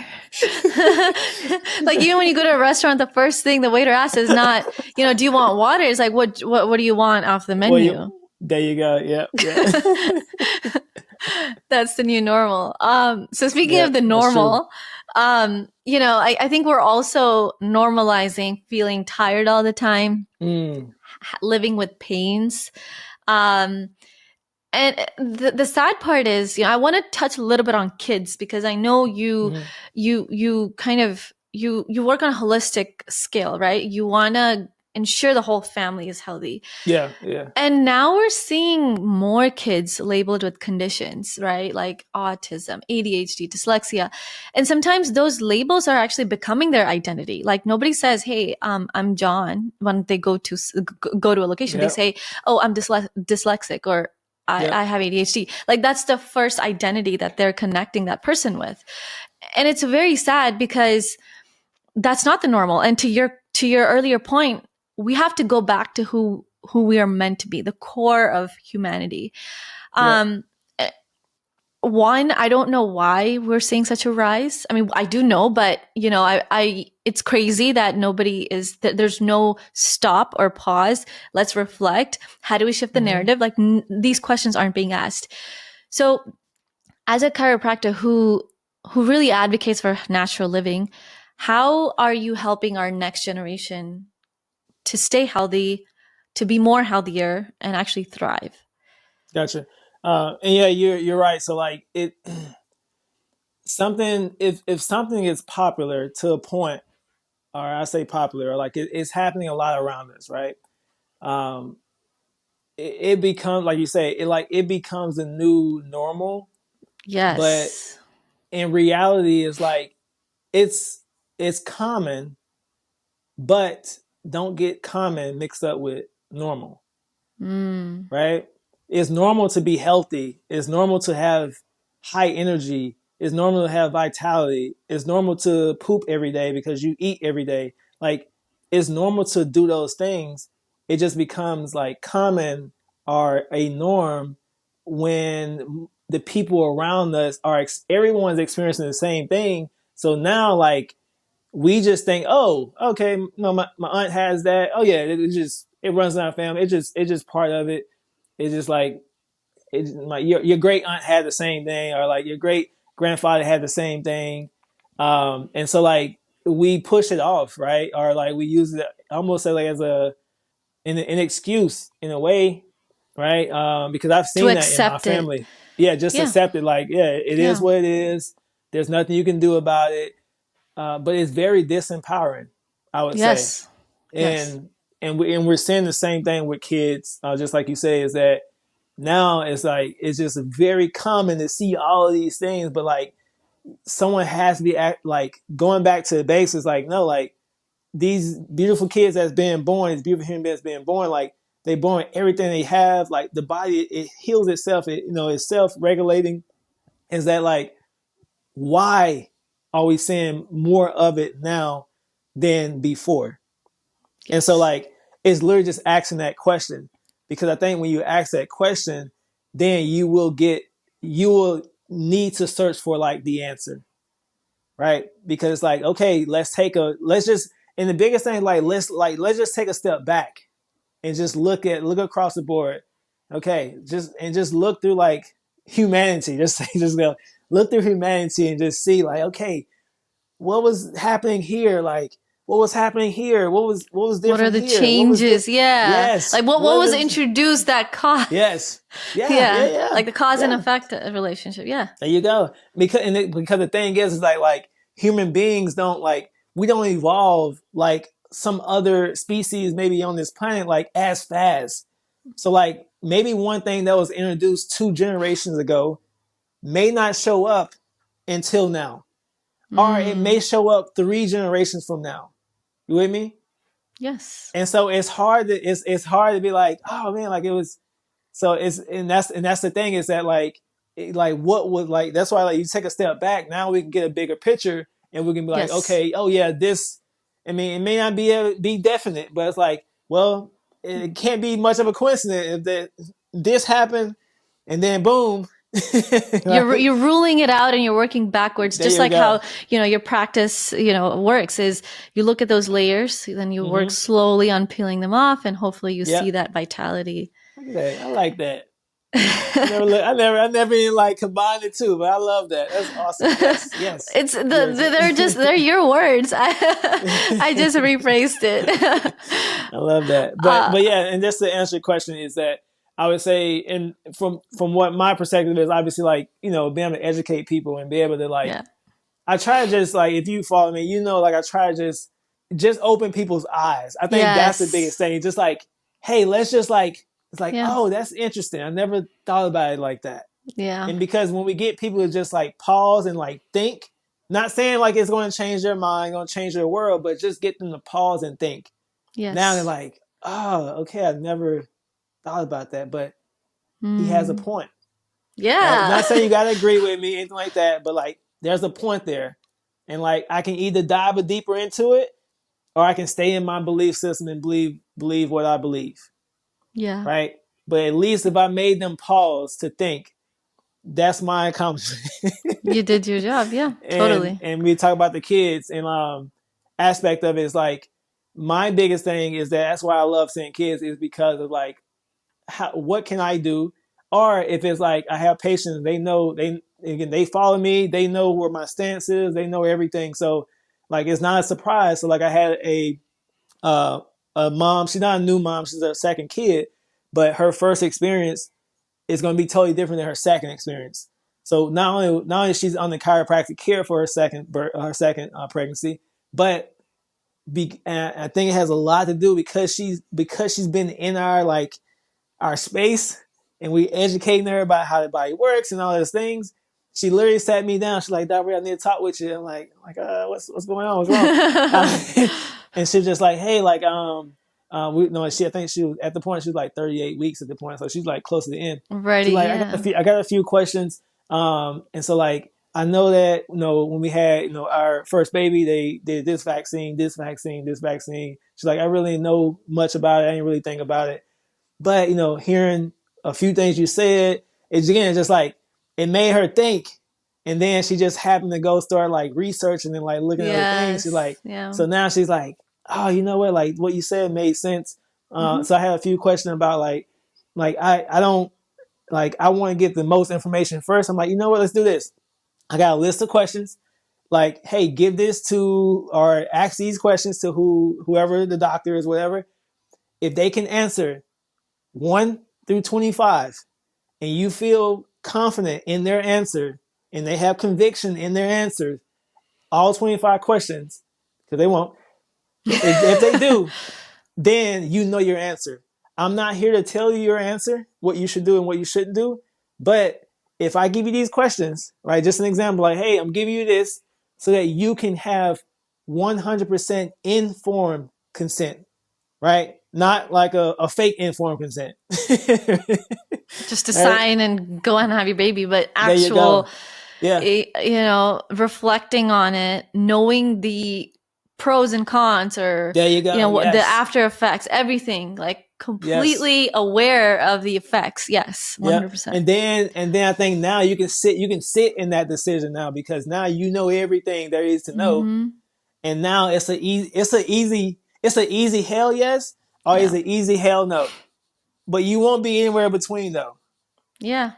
Like even when you go to a restaurant, the first thing the waiter asks is not, do you want water? It's like, what do you want off the Well, menu? there you go. Yeah. Yeah. That's the new normal. So speaking Yeah. of the That's true. normal, I think we're also normalizing feeling tired all the time, Mm. living with pains. Um, and the sad part is, I want to touch a little bit on kids because I know Hmm. you kind of you work on a holistic scale, right? You want to ensure the whole family is healthy. Yeah. Yeah. And now we're seeing more kids labeled with conditions, right? Like autism, ADHD, dyslexia. And sometimes those labels are actually becoming their identity. Like nobody says, "Hey, I'm John." When they go to a location, they Yep. say, "Oh, I'm dyslexic," or I Yep. have ADHD. Like that's the first identity that they're connecting that person with. And it's very sad because that's not the normal. And to your earlier point, we have to go back to who we are meant to be, the core of humanity. Yep. Um, One, I don't know why we're seeing such a rise. I mean, I do know, but it's crazy that there's no stop or pause. Let's reflect. How do we shift the Hmm. narrative? Like these questions aren't being asked. So, as a chiropractor who really advocates for natural living, how are you helping our next generation to stay healthy, to be more healthier, and actually thrive? Gotcha. And yeah, you're right. So like something if something is popular to a point, or I say popular, or like it's happening a lot around us, right? Um, it becomes like you say, it becomes the new normal. But Yes. in reality, it's like it's it's common, but don't get common mixed up with normal, Mm. right? It's normal to be healthy. It's normal to have high energy. It's normal to have vitality. It's normal to poop every day because you eat every day. Like it's normal to do those things. It just becomes like common or a norm when the people around us everyone's experiencing the same thing. So now like we just think, oh, okay, no, my aunt has that. Oh yeah, it runs in our family. It's just part of it. It's just like your great aunt had the same thing, or like your great grandfather had the same thing, and so like we push it off, right? Or like we use it almost like as an excuse in a way, right? Because I've To seen that in my accept it. family. Yeah, just Yeah. accept it. Like, yeah, it is Yeah. what it is. There's nothing you can do about it. But it's very disempowering, I would say. Yes. Yes. And we're seeing the same thing with kids, just like you say, is that now it's like it's just very common to see all of these things, but like someone has to be like going back to the basics. Like no, like these beautiful kids that's being born, these beautiful human beings being born, like they born with everything they have. Like the body, it heals itself. It's self regulating. Is that like why are we seeing more of it now than before? And so Yes. like it's literally just asking that question, because I think when you ask that question, then you will need to search for like the answer, right? Because it's like, okay, let's just, and the biggest thing, let's just take a step back and just look across the board. Okay, just look through like humanity. Just go look through humanity and just see like, okay, what was happening here? Like, what was happening here? What was What are different the here? What was changes? this? Yeah. Yes. Like what What was is? introduced that caused Yes. Yeah. Yeah. yeah. Yeah. Like the cause and Yeah. effect relationship. Yeah. There you go. Because the thing is like human beings don't like we don't evolve like some other species maybe on this planet like as fast. So like maybe one thing that was introduced 2 generations ago may not show up until now, or it may Mm. show up 3 generations from now. You with me? Yes. And so it's hard to be like, oh man, like it was. So it's and that's the thing is that like like what would like that's why like you take a step back, now we can get a bigger picture and we can be like, Yes. okay, oh yeah, this. I mean, it may not be definite, but it's like, well, it can't be much of a coincidence if this happened and then boom. You're Right? you're ruling it out and you're working backwards, There just you like go. how, your practice, works is you look at those layers, then you work Hmm. slowly on peeling them off, and hopefully you see Yep. that vitality. Look at that. I like that. I never even like combined the two, but I love that. That's awesome. Yes, yes. They're your words. I just rephrased it. I love that. But yeah, and just to answer your question is that I would say, and from what my perspective is, obviously, like, being able to educate people and be able to, like, Yeah. I try to just, like, if you follow me, like, I try to just open people's eyes. I think that's the biggest Yes. thing. Just like, hey, let's just, like, it's like, Yeah. oh, that's interesting. I never thought about it like that. Yeah. And because when we get people to just, like, pause and, like, think, not saying like it's going to change their mind, going to change their world, but just get them to pause and think. Now they're Yes. like, oh, okay, I've never thought about that, but he has a Mm. point, right? Yeah. Not saying you got to agree with me, anything like that, but like there's a point there. And like I can either dive a deeper into it or I can stay in my belief system and believe what I believe, Yeah. right? But at least if I made them pause to think, that's my accomplishment. You did your job. Yeah. and Totally. and we talk about the kids and aspect of it is like my biggest thing is that's why I love seeing kids is because of like what can I do? Or if it's like I have patients, they know they follow me, they know where my stance is, they know everything. So like it's not a surprise. So like I had uh, a mom, she's not a new mom, she's a second kid, but her first experience is going to be totally different than her second experience. So not only she's on the chiropractic care for her second pregnancy, but I think it has a lot to do because she's been in our space and we educating her about how the body works and all those things. She literally sat me down. She's like, Doctor, I need to talk with you. I'm like, what's going on? What's wrong? And she's just like, hey, like, we no, I think she was at the point she was like 38 weeks at the point, so she's like close to the end. She's Ready. like, Yeah. I got a few questions, and so like I know that when we had our first baby, they did this vaccine, this vaccine, this vaccine. She's like, I really didn't know much about it. I didn't really think about it. But hearing a few things you said, it's again just like it made her think, and then she just happened to go start like researching and like looking at other things. She's Yes. like, Yeah. so now she's like, oh, you know what? Like what you said made sense. Hmm. So I had a few questions about like I don't like I want to get the most information first. I'm like, you know what? Let's do this. I got a list of questions. Like, hey, give this to or ask these questions to whoever the doctor is, whatever. If they can answer 1 through 25 and you feel confident in their answer and they have conviction in their answers, all 25 questions, because they won't, if they do, then you know your answer. I'm not here to tell you your answer, what you should do and what you shouldn't do. But if I give you these questions, right, just an example, like, hey, I'm giving you this so that you can have 100% informed consent, right? Not like a fake informed consent. Just to Right? sign and go and have your baby, but There you actual, go. Yeah. reflecting on it, knowing the pros and cons, or There you go. the Yes. after effects, everything, like Yes. completely aware of the effects. Yes, Yeah. 100%. And then I think now you can sit in that decision now because now you know everything there is to know. Hmm. And now it's a easy hell yes or it's Yeah. an easy hell no. But you won't be anywhere between though. Yeah.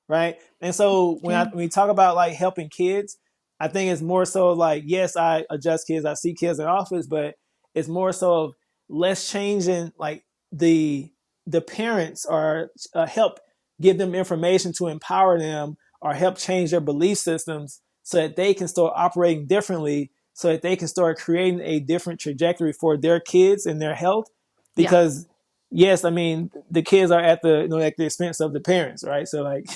Right? And so when Yeah. we talk about like helping kids, I think it's more so like yes, I adjust kids, I see kids in office, but it's more so of less changing like the parents or help give them information to empower them or help change their belief systems so that they can start operating differently, so that they can start creating a different trajectory for their kids and their health. Yeah. Because yes, I mean the kids are at the expense of the parents, right? So like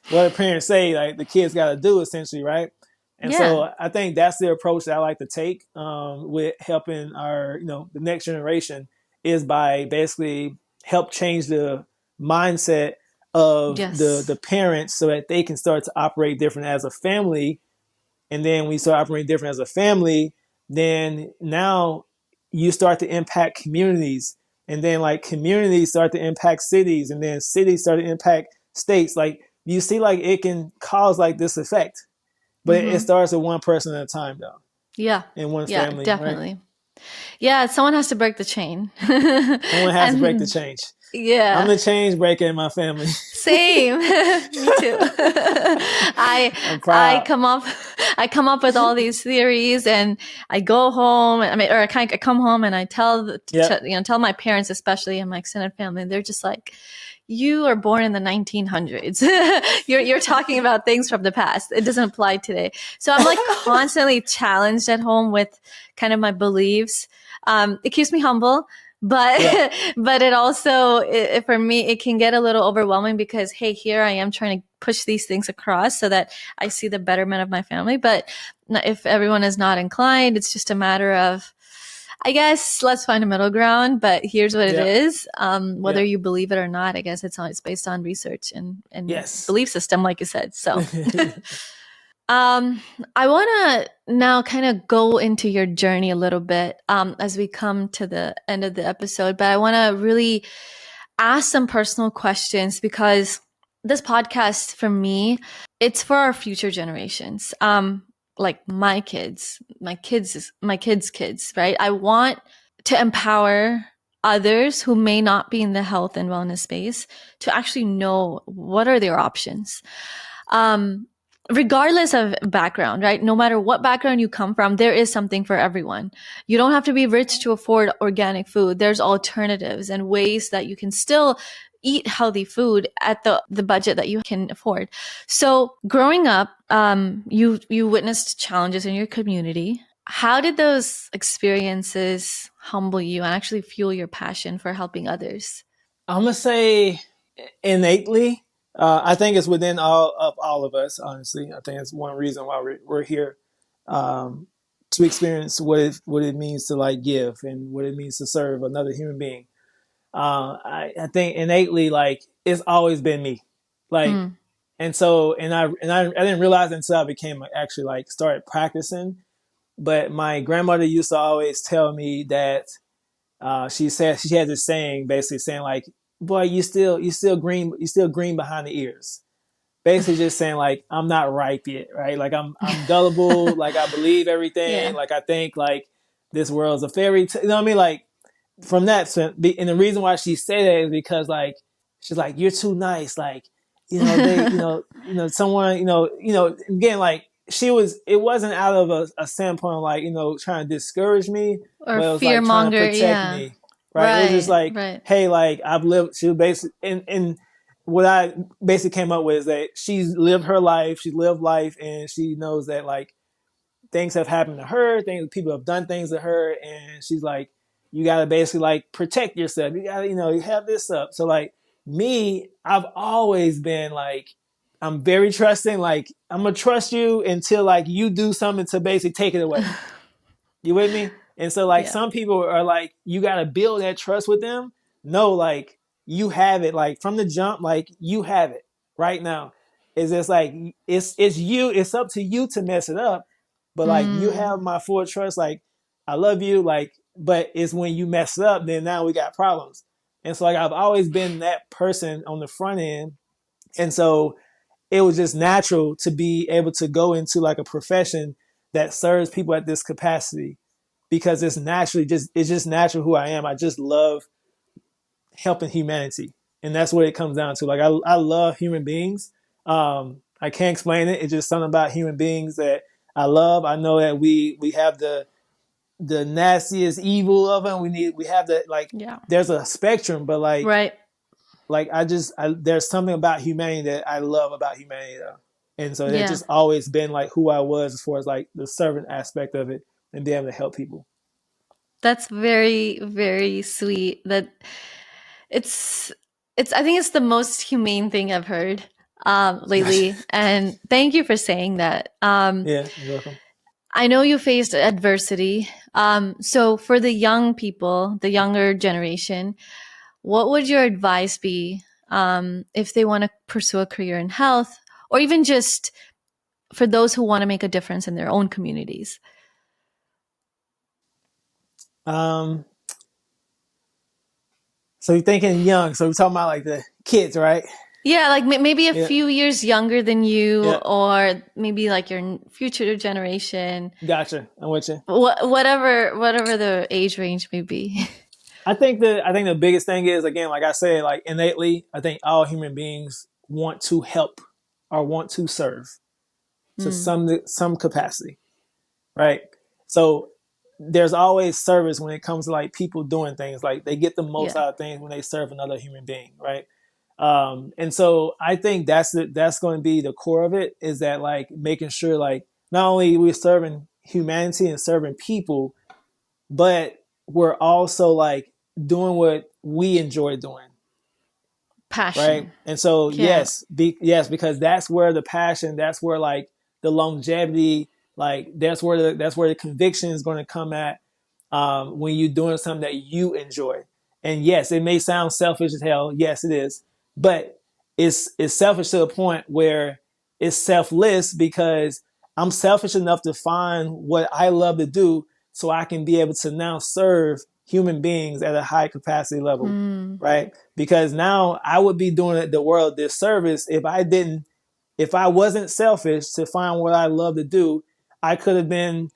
what the parents say, like the kids got to do essentially, right? And Yeah. so I think that's the approach that I like to take with helping our the next generation is by basically help change the mindset of the Yes. parents so that they can start to operate different as a family. And then when you start operating different as a family, then now you start to impact communities, and then like communities start to impact cities, and then cities start to impact states. Like you see like it can cause like this effect, but it Mm-hmm. starts with one person at a time though, Yeah. in one Yeah, family, right? definitely. Yeah, someone has to break the chain. Someone has to break the And change. I'm yeah. the change breaker in my family. Same. Me too. I'm I proud. I come up with all these theories, and I go home. I mean, or I come home and I tell Yep. tell my parents, especially in my extended family. They're just like, "You are born in the 1900s. You're talking about things from the past. It doesn't apply today." So I'm like constantly challenged at home with kind of my beliefs. It keeps me humble, Yeah. but but it also for me it can get a little overwhelming because hey, here I am trying to push these things across so that I see the betterment of my family. But if everyone is not inclined, it's just a matter of, I guess, let's find a middle ground. But here's what it Yep. is. Whether Yep. you believe it or not, I guess it's based on research and Yes. belief system, like you said. So um, I want to now kind of go into your journey a little bit as we come to the end of the episode, but I want to really ask some personal questions because this podcast for me, it's for our future generations. Like my kids' kids, right? I want to empower others who may not be in the health and wellness space to actually know what are their options. Um, Regardless of background, right? No matter what background you come from, there is something for everyone. You don't have to be rich to afford organic food. There's alternatives and ways that you can still eat healthy food at the budget that you can afford. So growing up, you witnessed challenges in your community. How did those experiences humble you and actually fuel your passion for helping others? I'm gonna say innately. I think it's within all of us. Honestly, I think it's one reason why we're here, um, to experience what it means to like give and what it means to serve another human being. I think innately, like it's always been me, like, Mm. and so I didn't realize until I became actually like started practicing. But my grandmother used to always tell me that, she said she had this saying, basically saying like, "Boy, you still green behind the ears." Basically, just saying like, "I'm not ripe yet, right? Like I'm gullible. Like I believe everything. Yeah. Like I think like this world's a fairy tale. You know what I mean? Like from that, and the reason why she said that is because like she's like, "You're too nice." Like someone again like she was. It wasn't out of a standpoint of like trying to discourage me, Or but it was fear like trying to monger, protect yeah. me, right? It was just Right, like, right. hey, like I've lived. She was basically and what I basically came up with is that she's lived her life. She lived life, and she knows that like things have happened to her, things people have done things to her, and she's like, you gotta basically like protect yourself. You gotta, you have this up. So like me, I've always been like, I'm very trusting. Like I'm gonna trust you until like you do something to basically take it away. You with me? And so like Yeah. some people are like, you gotta build that trust with them. No, like you have it like from the jump, like you have it right now. It's just like it's you, it's up to you to mess it up. But like you Mm. have my full trust, like I love you, like, but it's when you mess it up, then now we got problems. And so like I've always been that person on the front end. And so it was just natural to be able to go into like a profession that serves people at this capacity because it's just natural who I am. I just love helping humanity, and that's what it comes down to. Like I love human beings. I can't explain it. It's just something about human beings that I love. I know that we have the nastiest evil of them. We have that like Yeah. there's a spectrum, but Right. there's something about humanity that I love about humanity though. And so it's Yeah. just always been like who I was as far as like the servant aspect of it and being able to help people. That's very, very sweet. That it's I think it's the most humane thing I've heard lately. And thank you for saying that. Yeah, you're welcome. I know you faced adversity. So for the young people, the younger generation, what would your advice be if they want to pursue a career in health, or even just for those who want to make a difference in their own communities? Um, so you're thinking young, so we're talking about like the kids, right? Yeah, like maybe a Yeah, few years younger than you, yeah, or maybe like your future generation, gotcha. I'm with you. whatever the age range may be. I think the biggest thing is, again, like I said, like innately, I think all human beings want to help or want to serve to Mm, some capacity, right? So there's always service when it comes to like people doing things. Like they get the most yeah, out of things when they serve another human being, right? And so I think that's going to be the core of it, is that like making sure like not only we're serving humanity and serving people, but we're also like doing what we enjoy doing, right? passion. And so Yeah. yes, because that's where the passion, that's where like the longevity, like that's where the conviction is going to come at, when you're doing something that you enjoy. And yes, it may sound selfish as hell. Yes, it is, but it's selfish to the point where it's selfless, because I'm selfish enough to find what I love to do so I can be able to now serve human beings at a high capacity level, Mm, right? Because now I would be doing the world disservice if I wasn't selfish to find what I love to do. I could have been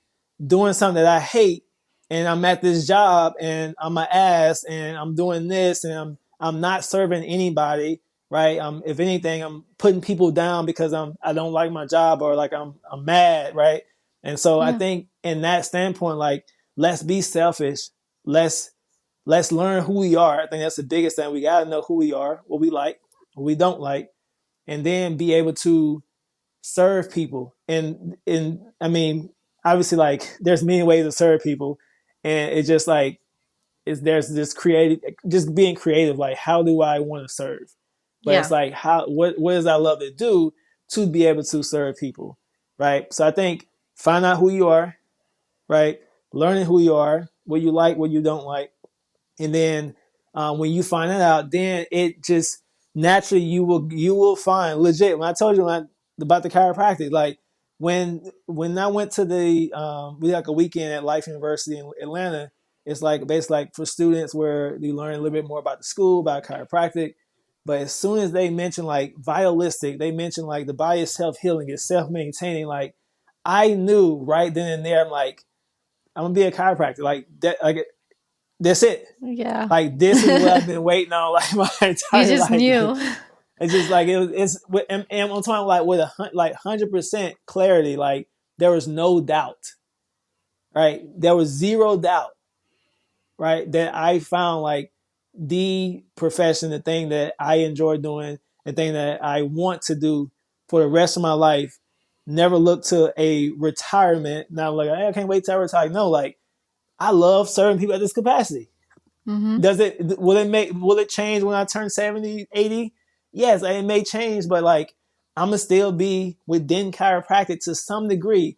doing something that I hate, and I'm at this job and I'm an ass and I'm doing this and I'm not serving anybody, right? If anything, I'm putting people down because I don't like my job, or like I'm mad, right? And so I yeah. think in that standpoint, like, let's be selfish. Let's let's learn who we are. I think that's the biggest thing. We got to know who we are, what we like, what we don't like, and then be able to serve people. And I mean, obviously, like there's many ways to serve people, and it's just like there's this creative, just being creative. Like, how do I want to serve? But it's Yeah. like, what does I love to do to be able to serve people, right? So I think find out who you are, right? Learning who you are, what you like, what you don't like, and then when you find that out, then it just naturally you will find legit. When I told you about the chiropractic, like when I went to we had like a weekend at Life University in Atlanta. It's like basically like for students where you learn a little bit more about the school, about chiropractic. But as soon as they mention like vitalistic, they mention like the body is self healing, it's self maintaining. Like I knew right then and there, I'm like, I'm gonna be a chiropractor. Like that, like that's it. Yeah. Like this is what I've been waiting on like my You entire just life. Like knew. it's just like and I'm talking like with 100% clarity. Like there was no doubt, right? There was zero doubt, right? That I found like the profession, the thing that I enjoy doing, the thing that I want to do for the rest of my life. Never look to a retirement. Now, like, hey, I can't wait till I retire. No, like, I love serving people at this capacity. Hmm. Will it change when I turn 70, 80? Yes, it may change, but like I'm gonna still be within chiropractic to some degree.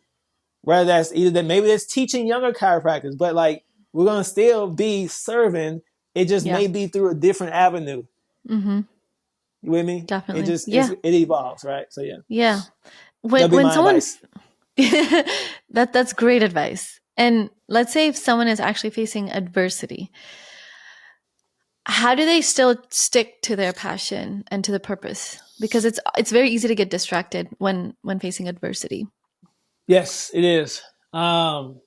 Whether that's either that, maybe it's teaching younger chiropractors, but like we're gonna still be serving. It just Yeah. may be through a different avenue. Hmm. You with me? It Definitely. just Yeah. it evolves, right? So yeah, Yeah. When that'll be when my someone advice. that's great advice. And let's say if someone is actually facing adversity, how do they still stick to their passion and to the purpose? Because it's very easy to get distracted when facing adversity. Yes, it is. Um,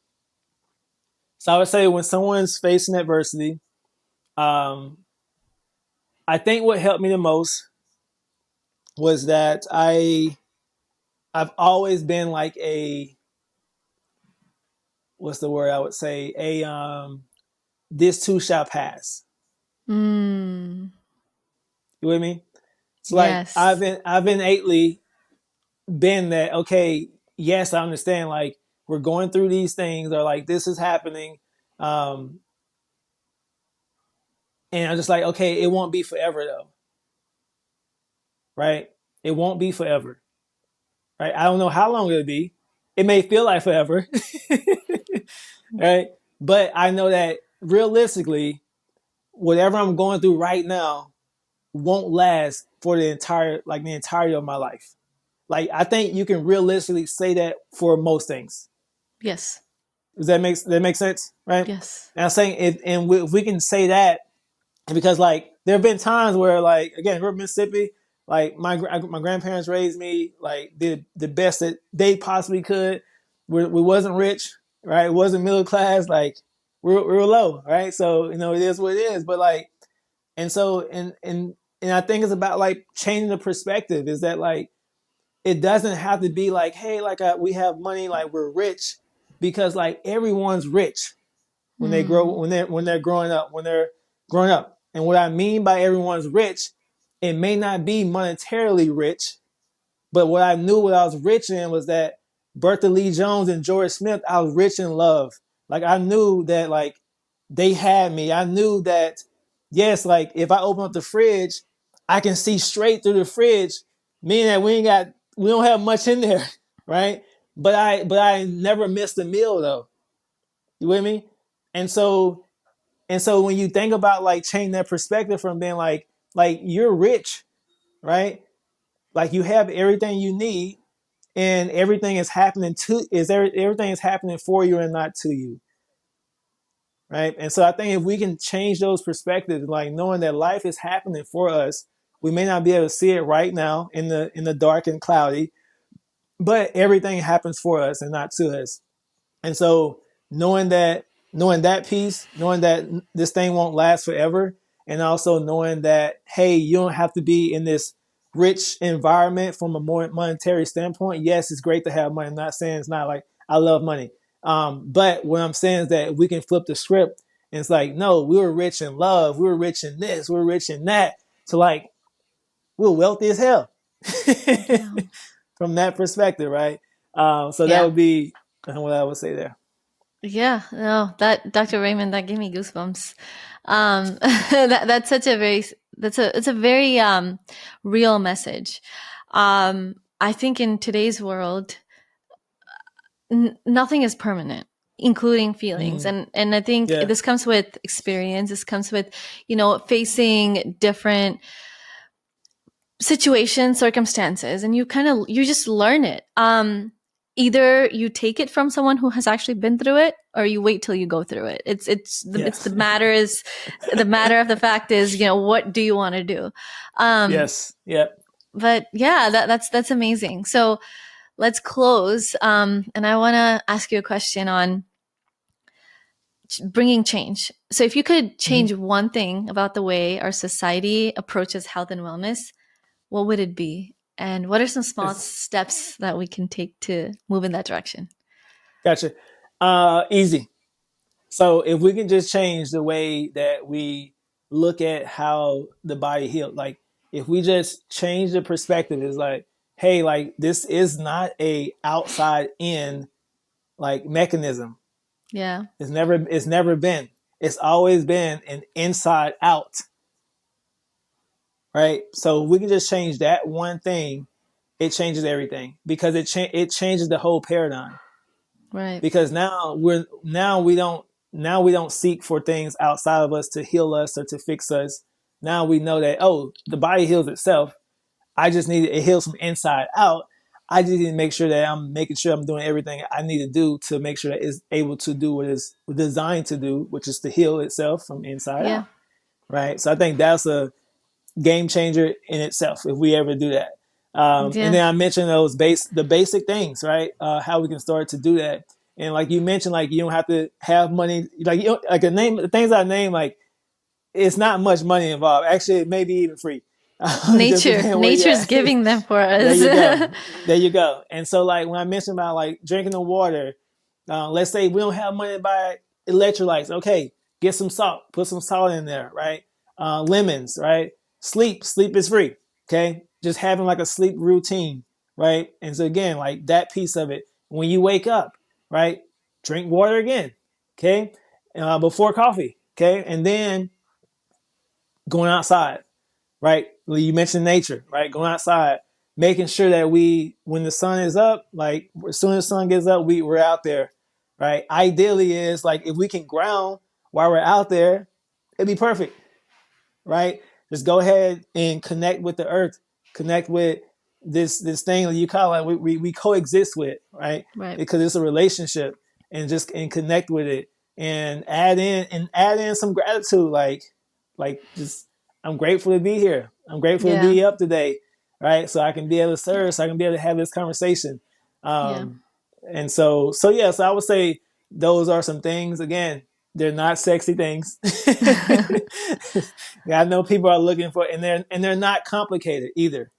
so I would say when someone's facing adversity, um, I think what helped me the most was that I've always been like a, what's the word I would say, a this too shall pass. Mm, You with me? It's like I've yes. been I've innately been that, okay, yes, I understand, like we're going through these things, or like this is happening, um and I'm just like, okay, it won't be forever though, right? It won't be forever, right? I don't know how long it'll be. It may feel like forever, right? But I know that realistically, whatever I'm going through right now won't last for the entirety of my life. Like I think you can realistically say that for most things. Yes. Does that make sense, right? Yes. And I'm saying if we can say that, because like there have been times where like again we're in Mississippi, Like my grandparents raised me, like did the best that they possibly could. We wasn't rich, right? Wasn't middle class. Like we were low, right? So it is what it is. But like, and so and I think it's about like changing the perspective. Is that like it doesn't have to be like, hey, like we have money, like we're rich, because like everyone's rich when they grow Mm, when they're growing up. And what I mean by everyone's rich, it may not be monetarily rich, but what I knew what I was rich in was that Bertha Lee Jones and George Smith, I was rich in love. Like I knew that like they had me. I knew that yes, like if I open up the fridge, I can see straight through the fridge, meaning that we don't have much in there, right? But I never missed a meal though. You with me? And so when you think about like changing that perspective from being like you're rich, right? Like you have everything you need and everything is happening everything is happening for you and not to you, right? And so I think if we can change those perspectives, like knowing that life is happening for us, we may not be able to see it right now in the dark and cloudy, but everything happens for us and not to us. And so knowing that piece, knowing that this thing won't last forever, and also knowing that, hey, you don't have to be in this rich environment from a more monetary standpoint. Yes, it's great to have money. I'm not saying it's not like I love money. But what I'm saying is that we can flip the script and it's like, no, we were rich in love. We were rich in this. We were rich in that. So like, we're wealthy as hell yeah. from that perspective, right? So that Yeah. would be what I would say there. Yeah. No, that Dr. Raymond, that gave me goosebumps. That's such a very, it's a very, real message. I think in today's world, nothing is permanent, including feelings. Mm, And I think yeah. this comes with experience. This comes with, facing different situations, circumstances, and you just learn it. Either you take it from someone who has actually been through it, or you wait till you go through it. Yeah. The matter of the fact is, what do you want to do? Um, Yes. Yep. but yeah, that's amazing. So let's close. And I want to ask you a question on bringing change. So if you could Hmm. change one thing about the way our society approaches health and wellness, what would it be? And what are some small Yes. steps that we can take to move in that direction? Gotcha. Easy. So if we can just change the way that we look at how the body heals, like if we just change the perspective, it's like, hey, like this is not a outside in like mechanism. Yeah. It's never been. It's always been an inside out, right? So we can just change that one thing, it changes everything because it changes the whole paradigm. Right. Because now we don't seek for things outside of us to heal us or to fix us. Now we know that the body heals itself. I just need it heals from inside out. I just need to make sure that I'm making sure I'm doing everything I need to do to make sure that it's able to do what it's designed to do, which is to heal itself from inside Yeah. out. Right. So I think that's a game changer in itself if we ever do that. And Yeah. then I mentioned the basic things, right? How we can start to do that. And like you mentioned, like you don't have to have money. Like like the things I name, like it's not much money involved. Actually, it may be even free. Just depending on where you're Nature's at. giving them for There us. you go. There you go. And so like when I mentioned about like drinking the water, let's say we don't have money to buy electrolytes. Okay, get some salt. Put some salt in there, right? Lemons, right? Sleep is free. Okay, just having like a sleep routine, right? And so again, like that piece of it. When you wake up, right? Drink water again. Okay, before coffee. Okay, and then going outside, right? You mentioned nature, right? Going outside, making sure that when the sun is up, like as soon as the sun gets up, we're out there, right? Ideally is like if we can ground while we're out there, it'd be perfect, right? Just go ahead and connect with the earth, connect with this thing that you call it, we coexist with, right? Right. Because it's a relationship and connect with it and add in some gratitude, like just I'm grateful to be here. I'm grateful to Yeah. be up today. right? So I can be able to serve, so I can be able to have this conversation. Yeah. And so yeah, so I would say those are some things. Again, they're not sexy things. Yeah, I know people are looking for, and they're not complicated either,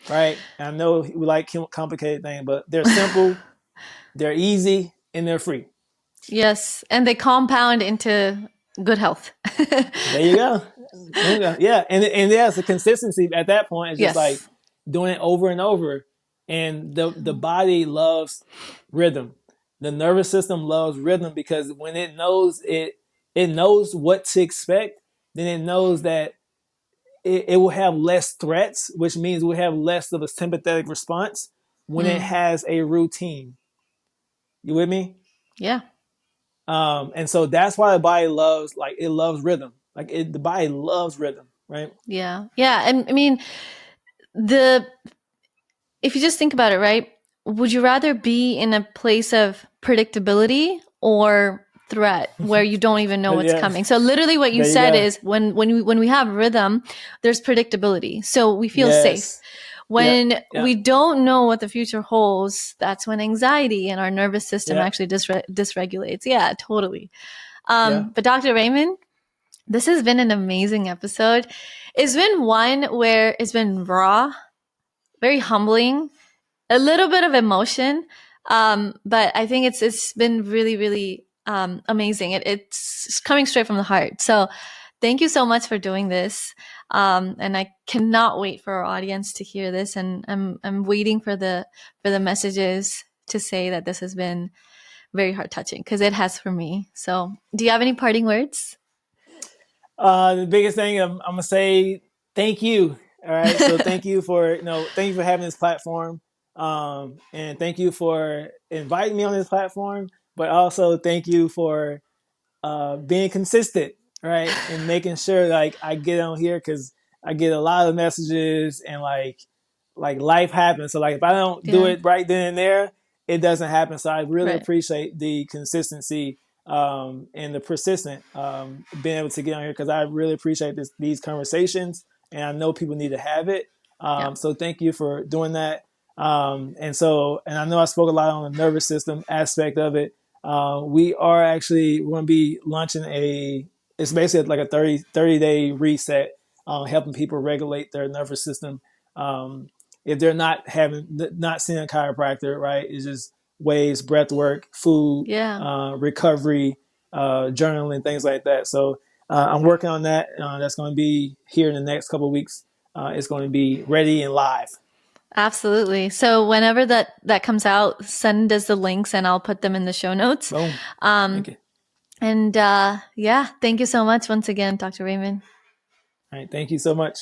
right? I know we like complicated things, but they're simple, they're easy, and they're free. Yes, and they compound into good health. There you go. There you go. Yeah, and yeah, it's the consistency at that point. It's just like Yes. doing it over and over, and the body loves rhythm. The nervous system loves rhythm because when it knows what to expect. Then it knows that it will have less threats, which means we'll have less of a sympathetic response when it Mm. has a routine. You with me? Yeah. And so that's why the body loves, like, it loves rhythm. Like the body loves rhythm, right? Yeah. Yeah. And I mean, the if you just think about it, right? Would you rather be in a place of predictability or threat where you don't even know what's Yeah, coming? So literally what you there you said go. is when we have rhythm, there's predictability. So we feel safe. Yes. Yep. When Yep. we don't know what the future holds, that's when anxiety and our nervous system Yep. actually dysregulates. Yeah, totally. Yeah. But Dr. Raymond, this has been an amazing episode. It's been one where it's been raw, very humbling, a little bit of emotion, but I think it's been really really amazing. It's coming straight from the heart. So thank you so much for doing this, and I cannot wait for our audience to hear this. And I'm waiting for the messages to say that this has been very heart touching because it has for me. So do you have any parting words? The biggest thing I'm gonna say, thank you. All right. So thank you for having this platform. And thank you for inviting me on this platform, but also thank you for being consistent, right, and making sure like I get on here because I get a lot of messages and like life happens. So like if I don't do Yeah, it right then and there, it doesn't happen. So I really right. appreciate the consistency and the persistent being able to get on here because I really appreciate these conversations and I know people need to have it. Yeah, So thank you for doing that. And I know I spoke a lot on the nervous system aspect of it. We are actually going to be launching it's basically like a 30-day reset, helping people regulate their nervous system. Um, if they're not seeing a chiropractor, right? It's just waves, breath work, food, yeah. recovery, journaling, things like that. So I'm working on that. That's going to be here in the next couple of weeks. It's going to be ready and live. Absolutely. So whenever that comes out, send us the links and I'll put them in the show notes. Boom. Thank Um, you. and yeah, thank you so much once again, Dr. Raymond. All right. Thank you so much.